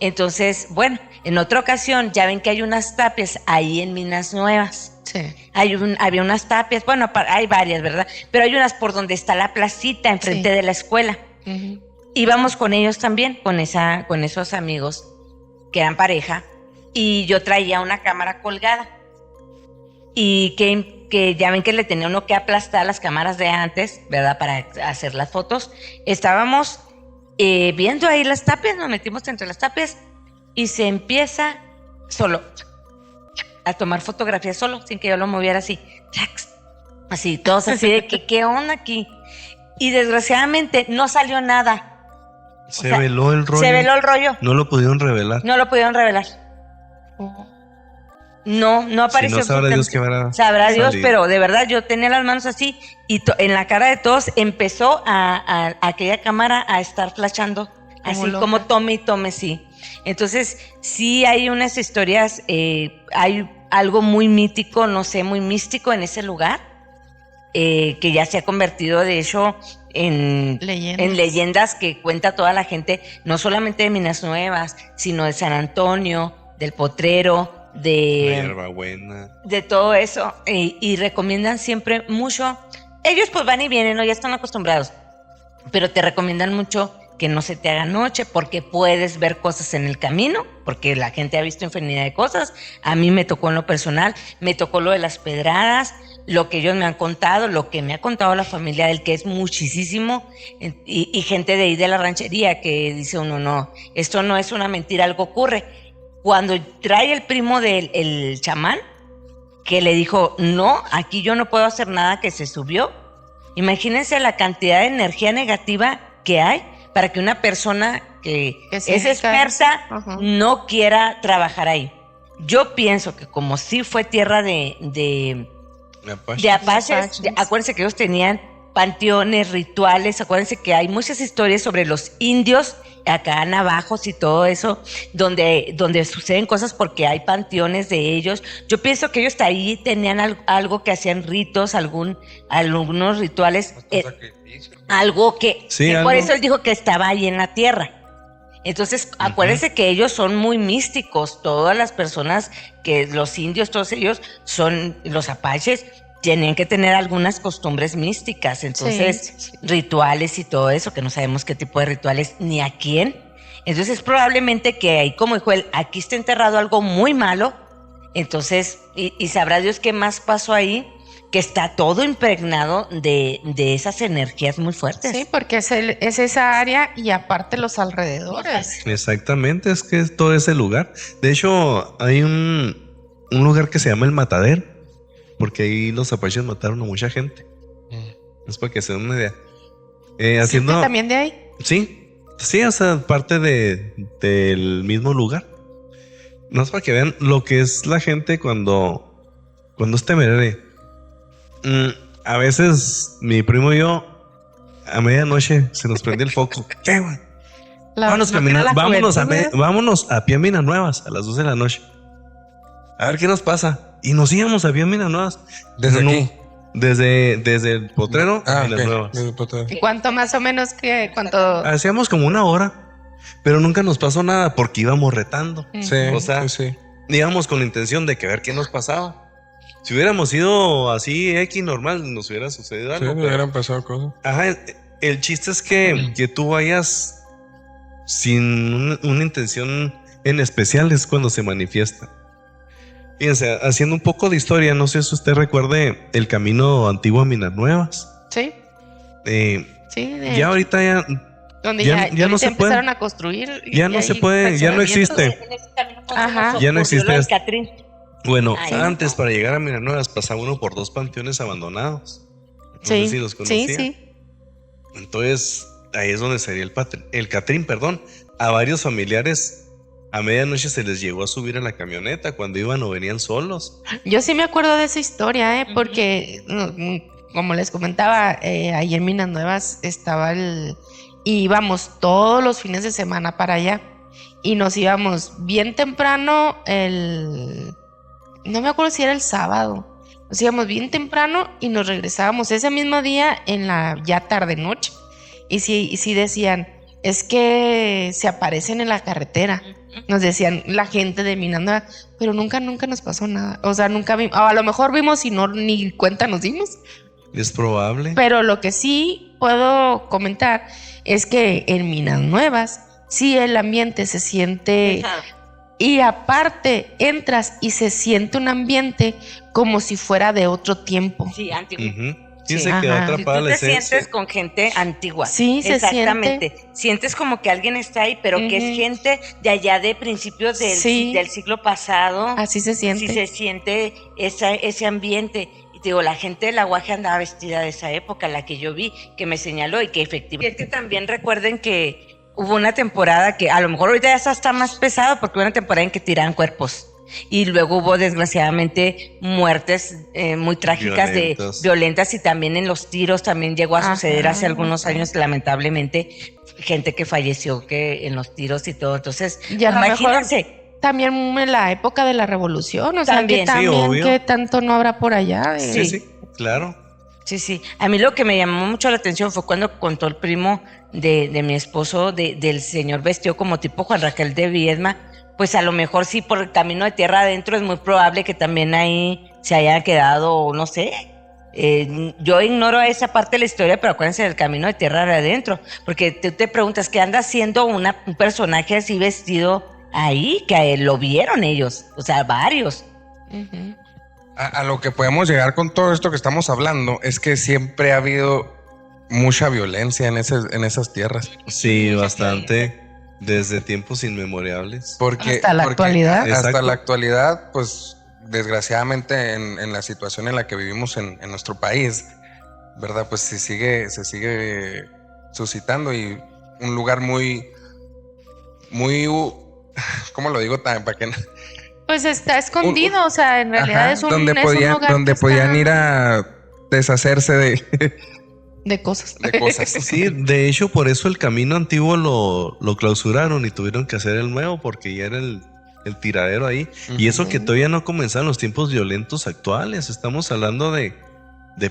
Entonces, bueno, en otra ocasión ya ven que hay unas tapias ahí en Minas Nuevas. Sí. Había unas tapias, bueno, hay varias, ¿verdad? Pero hay unas por donde está la placita, enfrente Sí. de la escuela. Ujú. Íbamos con ellos también, con esos amigos que eran pareja, y yo traía una cámara colgada. Y que ya ven que le tenía uno que aplastar las cámaras de antes, ¿verdad? Para hacer las fotos. Estábamos viendo ahí las tapias, nos metimos entre las tapias y se empieza solo a tomar fotografías solo, sin que yo lo moviera así. Así, todos así de que, ¿qué onda aquí? Y desgraciadamente no salió nada. Se sea, veló el rollo. Se veló el rollo. No lo pudieron revelar. No lo pudieron revelar. No apareció. Si no, sabrá Dios qué habrá Sabrá Dios, salido. pero de verdad yo tenía las manos así y en la cara de todos empezó a aquella cámara a estar flashando, así loca. como tome y tome, sí. Entonces, sí hay unas historias, hay algo muy mítico, no sé, muy místico en ese lugar, que ya se ha convertido, de hecho, en leyendas que cuenta toda la gente, no solamente de Minas Nuevas, sino de San Antonio, del Potrero, La de hierbabuena. todo eso, y recomiendan siempre mucho. Ellos pues van y vienen, ¿no? Ya están acostumbrados, pero te recomiendan mucho que no se te haga noche, porque puedes ver cosas en el camino, porque la gente ha visto infinidad de cosas. A mí me tocó en lo personal, me tocó lo de las pedradas, lo que ellos me han contado, lo que me ha contado la familia del que es muchísimo, y gente de ahí de la ranchería que dice uno, no, esto no es una mentira, algo ocurre. Cuando trae el primo del chamán, que le dijo, no, aquí yo no puedo hacer nada, que se subió. Imagínense la cantidad de energía negativa que hay para que una persona que es experta no quiera trabajar ahí. Yo pienso que como sí fue tierra de apaches, acuérdense que ellos tenían panteones, rituales, acuérdense que hay muchas historias sobre los indios acá navajos y todo eso, donde suceden cosas porque hay panteones de ellos. Yo pienso que ellos ahí tenían algo que hacían ritos, algunos rituales, algo que algo. Por eso él dijo que estaba ahí en la tierra. Entonces, acuérdense que ellos son muy místicos, todas las personas, que los indios, todos ellos son los apaches, tenían que tener algunas costumbres místicas, entonces rituales y todo eso, que no sabemos qué tipo de rituales ni a quién. Entonces probablemente que ahí, como dijo él, aquí está enterrado algo muy malo, entonces, y sabrá Dios qué más pasó ahí, que está todo impregnado de esas energías muy fuertes. Sí, porque es esa área y aparte los alrededores. Exactamente, es que es todo ese lugar. De hecho, hay un lugar que se llama El Matadero, porque ahí los apaches mataron a mucha gente. Es para que se den una idea. Haciendo... ¿También de ahí? Sí, o sea, parte del mismo lugar. No es para que vean lo que es la gente cuando es temeraria. A veces mi primo y yo, a medianoche, se nos prende el foco. ¿Qué, güey? Vámonos a pie a Minas Nuevas a las 12 de la noche. A ver qué nos pasa. Y nos íbamos a pie a Minas Nuevas. ¿Desde aquí? Desde el Potrero a Minas Nuevas. Desde el Potrero. ¿Y cuánto más o menos cuánto? Hacíamos como una hora, pero nunca nos pasó nada porque íbamos retando. Sí, O sea, sí. íbamos con la intención de que ver qué nos pasaba. Si hubiéramos ido así X normal, nos hubiera sucedido Sí, algo. me hubieran pasado cosas. Ajá, el chiste es que tú vayas sin una intención en especial, es cuando se manifiesta. Fíjense, haciendo un poco de historia, no sé si usted recuerde el camino antiguo a Minas Nuevas. Sí. Sí. Ya ahorita ya... Donde ya no se puede. empezaron a construir. Ya no se puede, ya no existe. Ajá. Ya no existe. Catrín. Bueno, Ahí. antes para llegar a Minas Nuevas pasaba uno por 2 panteones abandonados. No sé si los conocía. Sí. Entonces, ahí es donde sería el Catrín, perdón. A varios familiares a medianoche se les llegó a subir a la camioneta cuando iban o venían solos. Yo sí me acuerdo de esa historia, porque como les comentaba, ahí en Minas Nuevas estaba y íbamos todos los fines de semana para allá. y nos íbamos bien temprano no me acuerdo si era el sábado. Nos íbamos bien temprano y nos regresábamos ese mismo día en la ya tarde noche. Y sí decían, es que se aparecen en la carretera. Nos decían la gente de Minas Nuevas, pero nunca nos pasó nada. O sea, nunca vimos, a lo mejor vimos y no ni cuenta nos dimos. Es probable. Pero lo que sí puedo comentar es que en Minas Nuevas sí el ambiente se siente... Y aparte, entras y se siente un ambiente como si fuera de otro tiempo. Sí, antiguo. Sí, Sí. se quedó Ajá. atrapada Tú la te esencia. sientes con gente antigua. Sí, se exactamente. Sientes como que alguien está ahí, pero que es Ujú. gente de allá de principios Sí. del siglo pasado. Así se siente. Sí se siente ese ambiente. Y te digo, la gente del Aguaje andaba vestida de esa época, la que yo vi, que me señaló y que efectivamente. Y es que también recuerden que hubo una temporada que a lo mejor ahorita ya está más pesado porque hubo una temporada en que tiraban cuerpos. Y luego hubo desgraciadamente muertes muy trágicas, violentas, y también en los tiros también llegó a suceder hace algunos años, lamentablemente, gente que falleció que en los tiros y todo. Entonces, Y a lo mejor imagínense. también en la época de la revolución, o sea, También. que Sí, también obvio. que tanto no habrá por allá. Sí. Claro. Sí, sí. A mí lo que me llamó mucho la atención fue cuando contó el primo de mi esposo del señor vestido como tipo Juan Raquel de Viedma. Pues a lo mejor sí, por el camino de tierra adentro es muy probable que también ahí se haya quedado, no sé. Yo ignoro esa parte de la historia, pero acuérdense del camino de tierra de adentro. Porque tú te preguntas, ¿qué anda haciendo un personaje así vestido ahí? Que lo vieron ellos, o sea, varios. Ujú. A lo que podemos llegar con todo esto que estamos hablando es que siempre ha habido mucha violencia en esas tierras. Sí, bastante. Desde tiempos inmemoriales. Hasta la actualidad. Hasta Exacto. la actualidad, pues desgraciadamente en la situación en la que vivimos en nuestro país, ¿verdad? Pues se sigue suscitando, y un lugar muy, ¿cómo lo digo? Para que no- Pues está escondido, o sea, en realidad Ajá, es un donde es un lugar donde que podían está ir a deshacerse de cosas. de cosas. Sí, de hecho, por eso el camino antiguo lo clausuraron y tuvieron que hacer el nuevo porque ya era el tiradero ahí. Y eso que todavía no comenzaron los tiempos violentos actuales. Estamos hablando de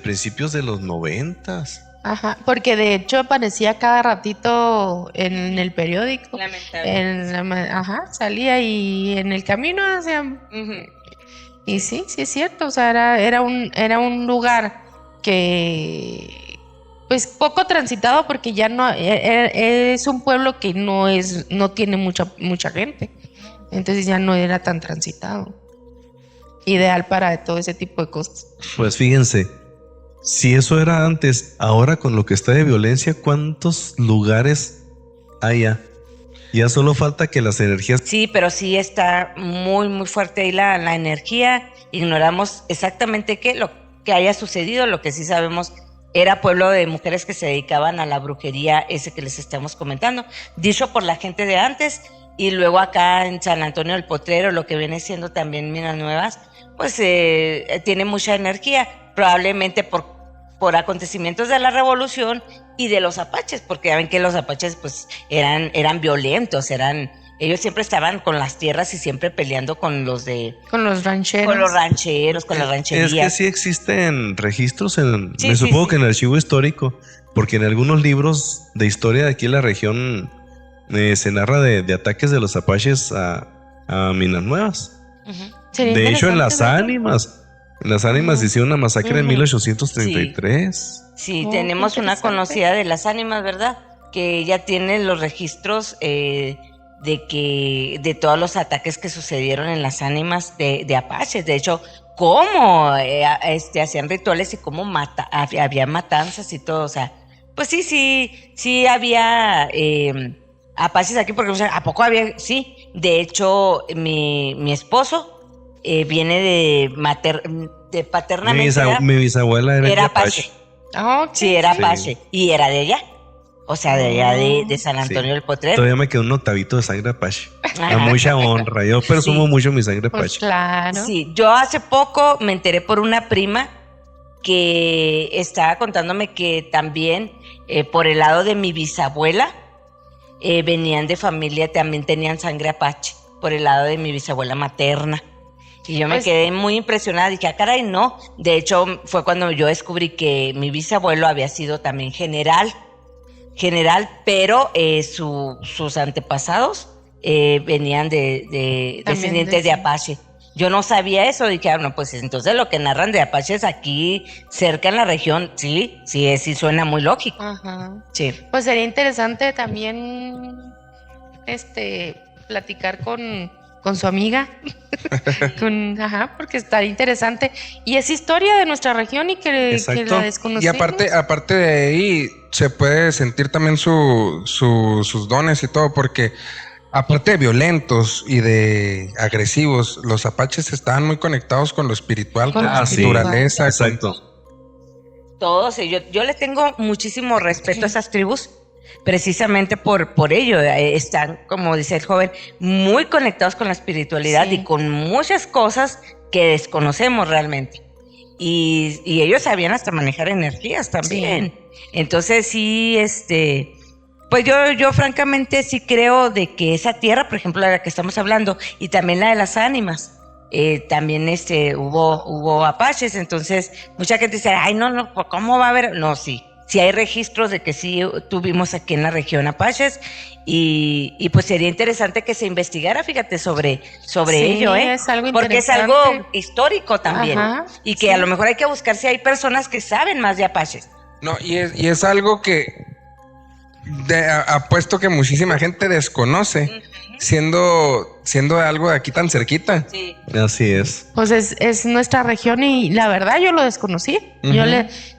principios de los 90s. Ajá, porque de hecho aparecía cada ratito en el periódico. Lamentable. Ajá, salía y en el camino hacían. Ujú. Y sí es cierto, o sea, era un lugar que pues poco transitado porque ya no es un pueblo que no tiene mucha gente. Entonces ya no era tan transitado. Ideal para todo ese tipo de cosas. Pues fíjense, si eso era antes, ahora con lo que está de violencia, ¿cuántos lugares hay ya? Ya solo falta que las energías... Sí, pero sí está muy, muy fuerte ahí la energía. Ignoramos exactamente lo que haya sucedido. Lo que sí sabemos era pueblo de mujeres que se dedicaban a la brujería, ese que les estamos comentando, dicho por la gente de antes. Y luego acá en San Antonio del Potrero, lo que viene siendo también Minas Nuevas, pues tiene mucha energía, probablemente por acontecimientos de la revolución y de los apaches, porque ya ven que los apaches pues eran violentos, ellos siempre estaban con las tierras y siempre peleando con los rancheros, con las rancherías. Es que sí existen registros, Sí, me sí, supongo sí. que en el archivo histórico, porque en algunos libros de historia de aquí en la región se narra de ataques de los apaches a Minas Nuevas. Ujú. Sería De hecho, en las interesante verlo. ánimas Ujú. hicieron una masacre en Ujú. 1833. Sí, Oh, tenemos qué una interesante. conocida de las ánimas, ¿verdad? Que ella tiene los registros de todos los ataques que sucedieron en las ánimas de apaches. De hecho, cómo hacían rituales y cómo había matanzas y todo. O sea, pues sí había apaches aquí, porque o sea, ¿a poco había? Sí. De hecho, mi esposo viene de paternamente. Mi bisabuela era Era apache. apache. Ah, ok. Sí, era Sí. apache. Y era de allá. O sea, de allá de San Antonio Sí. del Potrero. Todavía me quedó un octavito de sangre apache. A Ajá. mucha honra. Yo presumo Sí. mucho mi sangre Pues apache. claro. Sí, yo hace poco me enteré por una prima que estaba contándome que también por el lado de mi bisabuela venían de familia, también tenían sangre apache por el lado de mi bisabuela materna. Y yo me Pues- quedé muy impresionada, dije, ah, caray, no. De hecho, fue cuando yo descubrí que mi bisabuelo había sido también general, pero sus antepasados venían de También descendientes de Apache. Yo no sabía eso, dije, ah, no, pues entonces lo que narran de Apaches aquí cerca en la región, sí suena muy lógico. Ajá. Sí. Pues sería interesante también platicar con su amiga. Porque estaría interesante. Y es historia de nuestra región y que Exacto. la Y desconocemos. aparte de ahí, se puede sentir también sus dones y todo, porque aparte de violentos y de agresivos, los apaches estaban muy conectados con lo espiritual, con la sí. naturaleza. Exacto. Todos, yo le tengo muchísimo respeto a esas tribus, precisamente por ello. Están, como dice el joven, muy conectados con la espiritualidad Sí. y con muchas cosas que desconocemos realmente. Y ellos sabían hasta manejar energías también. Entonces sí, pues yo francamente sí creo de que esa tierra, por ejemplo, la que estamos hablando, y también la de las ánimas, también hubo apaches. Entonces mucha gente dice, ay, no, ¿cómo va a haber? No, sí hay registros de que sí tuvimos aquí en la región apaches, y pues sería interesante que se investigara, fíjate, sobre Sí, ello, es algo porque es interesante. algo histórico también. Ajá, Y que sí. a lo mejor hay que buscar si hay personas que saben más de apaches. No, y es algo que apuesto que muchísima gente desconoce, siendo algo de aquí tan cerquita. Sí. Así es. Pues es nuestra región y la verdad yo lo desconocí. Ujú.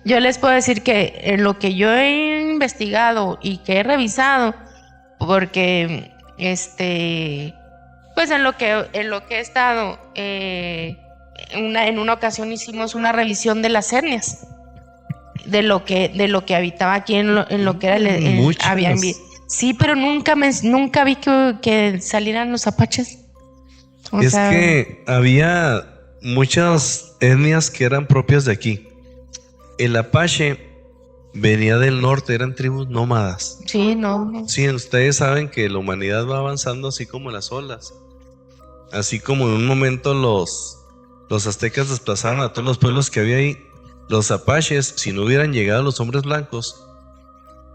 Yo les puedo decir que en lo que yo he investigado y que he revisado, porque pues en lo que he estado, en una ocasión hicimos una revisión de las etnias, de lo que habitaba aquí en lo que era Muchas. Sí, pero nunca vi que salieran los apaches. O Es sea, que había muchas etnias que eran propias de aquí. El apache venía del norte, eran tribus nómadas. sí, no. Sí, ustedes saben que la humanidad va avanzando así como las olas. Así como en un momento los aztecas desplazaron a todos los pueblos que había ahí. Los apaches, si no hubieran llegado los hombres blancos,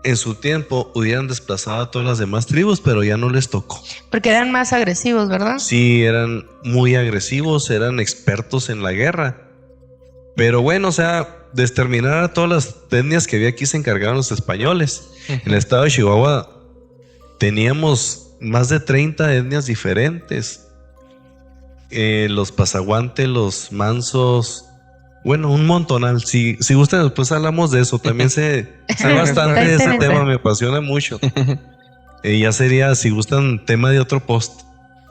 en su tiempo hubieran desplazado a todas las demás tribus, pero ya no les tocó. Porque eran más agresivos, ¿verdad? Sí, eran muy agresivos, eran expertos en la guerra. Pero bueno, o sea, de exterminar a todas las etnias que había aquí se encargaron los españoles. En el estado de Chihuahua teníamos más de 30 etnias diferentes. Los pazaguante, los mansos, bueno, un montonal. Si gustan, después hablamos de eso. También sé bastante de ese Interesante. tema, me apasiona mucho. Ya sería, si gustan, tema de otro post.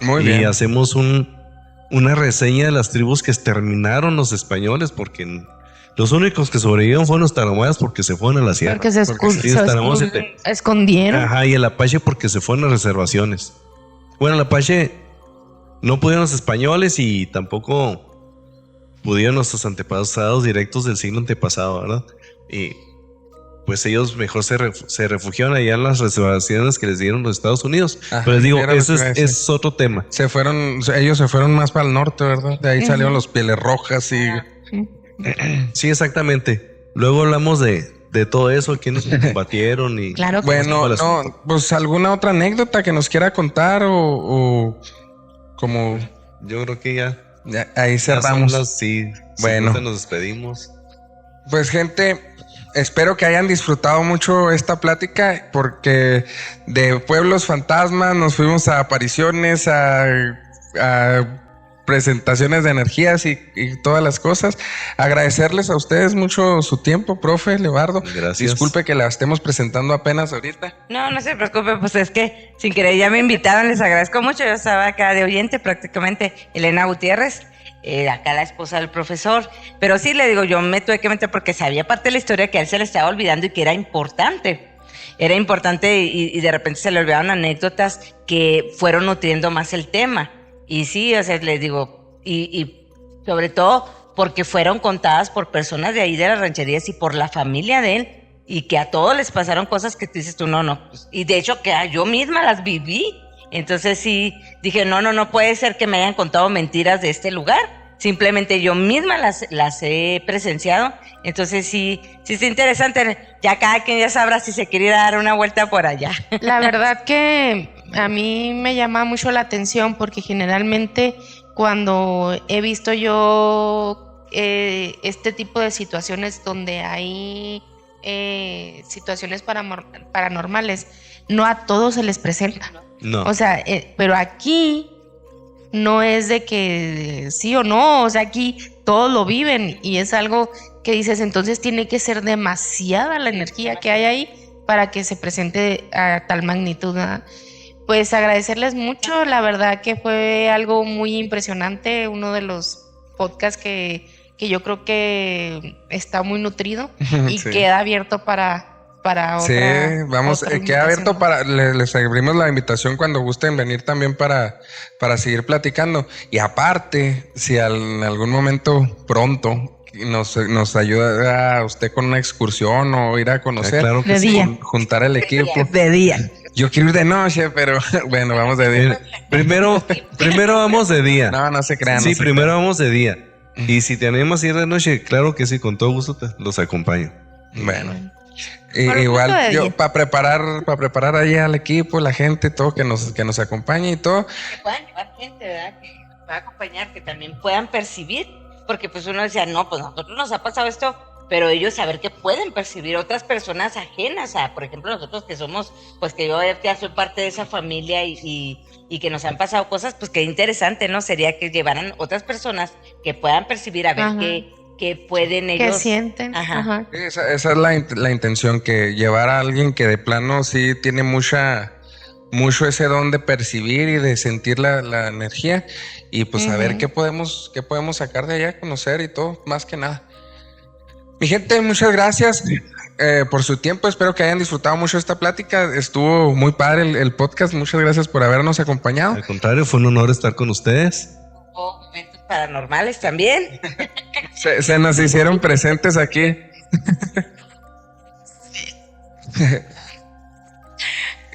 Muy Y bien. hacemos una reseña de las tribus que exterminaron los españoles, porque los únicos que sobrevivieron fueron los tarahumayas porque se fueron a la sierra. Porque se sí, estaremos en- escondieron. Ajá, y el apache porque se fueron a reservaciones. Bueno, el apache no pudieron los españoles y tampoco pudieron nuestros antepasados directos del siglo antepasado, ¿verdad? Y pues ellos mejor se refugiaron allá en las reservaciones que les dieron los Estados Unidos. Ajá, Pero les digo, era lo eso que iba a decir. es otro tema. Ellos se fueron más para el norte, ¿verdad? De ahí salieron los pieles rojas y Sí, exactamente. Luego hablamos de todo eso, quiénes combatieron y... Claro que bueno, ¿Cómo el no, asunto? pues alguna otra anécdota que nos quiera contar o como Yo creo que ya ahí ya son cerramos. sí. Bueno. Bueno. Nos despedimos. Pues gente, espero que hayan disfrutado mucho esta plática porque de pueblos fantasmas nos fuimos a apariciones, a presentaciones de energías y todas las cosas. Agradecerles a ustedes mucho su tiempo, profe Leobardo. Gracias. Disculpe que la estemos presentando apenas ahorita. No se preocupe, pues es que sin querer ya me invitaron, les agradezco mucho. Yo estaba acá de oyente prácticamente, Elena Gutiérrez, acá la esposa del profesor. Pero sí, le digo, yo me tuve que meter porque sabía parte de la historia que a él se le estaba olvidando y que era importante. Era importante y de repente se le olvidaron anécdotas que fueron nutriendo más el tema. Y sí, o sea, les digo, y sobre todo porque fueron contadas por personas de ahí de las rancherías y por la familia de él, y que a todos les pasaron cosas que tú dices tú, no, pues, y de hecho que yo misma las viví. Entonces sí, dije, no puede ser que me hayan contado mentiras de este lugar. Simplemente yo misma las he presenciado. Entonces sí está interesante. Ya cada quien ya sabrá si se quiere ir a dar una vuelta por allá. La verdad que a mí me llama mucho la atención porque generalmente cuando he visto yo este tipo de situaciones donde hay situaciones paranormales, no a todos se les presenta. No. O sea, pero aquí no es de que sí o no, o sea, aquí todos lo viven y es algo que dices, entonces tiene que ser demasiada la energía que hay ahí para que se presente a tal magnitud, ¿verdad? Pues agradecerles mucho, la verdad que fue algo muy impresionante, uno de los podcasts que yo creo que está muy nutrido y Sí. queda abierto para otra. Sí, vamos, otra queda abierto invitación. para, les abrimos la invitación cuando gusten venir también para seguir platicando. Y aparte, si en algún momento pronto nos ayuda a usted con una excursión o ir a conocer, Claro que De sí. día. juntar el equipo. De día. Yo quiero ir de noche, pero bueno, vamos de día. Primero vamos de día. No se crean. Sí, no se primero vamos de día. Y si te animas a ir de noche, claro que sí, con todo gusto los acompaño. crean. Bueno. Por el punto de Igual yo día. para preparar ahí al equipo, la gente, todo que nos acompañe y todo. Que puedan llevar gente, ¿verdad? Que nos pueda acompañar, que también puedan percibir, porque pues uno decía, no, pues a nosotros nos ha pasado esto, pero ellos saber que pueden percibir otras personas ajenas a, por ejemplo, nosotros que somos, pues que yo ya soy parte de esa familia y que nos han pasado cosas, pues qué interesante, ¿no? Sería que llevaran otras personas que puedan percibir a ver Ajá. qué pueden Que ellos. sienten. Ajá. Ajá. Sí, esa es la intención, que llevar a alguien que de plano sí tiene mucho ese don de percibir y de sentir la energía y pues a ver Ujú. qué podemos sacar de allá, conocer y todo, más que nada. Mi gente, muchas gracias por su tiempo. Espero que hayan disfrutado mucho esta plática. Estuvo muy padre el podcast. Muchas gracias por habernos acompañado. Al contrario, fue un honor estar con ustedes. O momentos paranormales también. Se nos hicieron presentes aquí.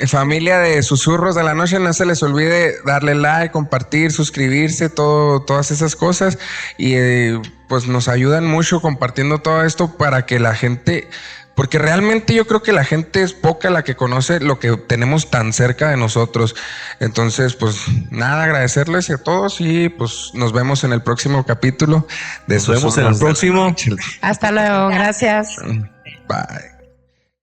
Familia de Susurros de la Noche, no se les olvide darle like, compartir, suscribirse, todas esas cosas. Y pues nos ayudan mucho compartiendo todo esto para que la gente, porque realmente yo creo que la gente es poca la que conoce lo que tenemos tan cerca de nosotros. Entonces, pues nada, agradecerles a todos y pues nos vemos en el próximo capítulo de Nos vemos en el Susurros de la próximo. Noche. Hasta luego, gracias. Bye.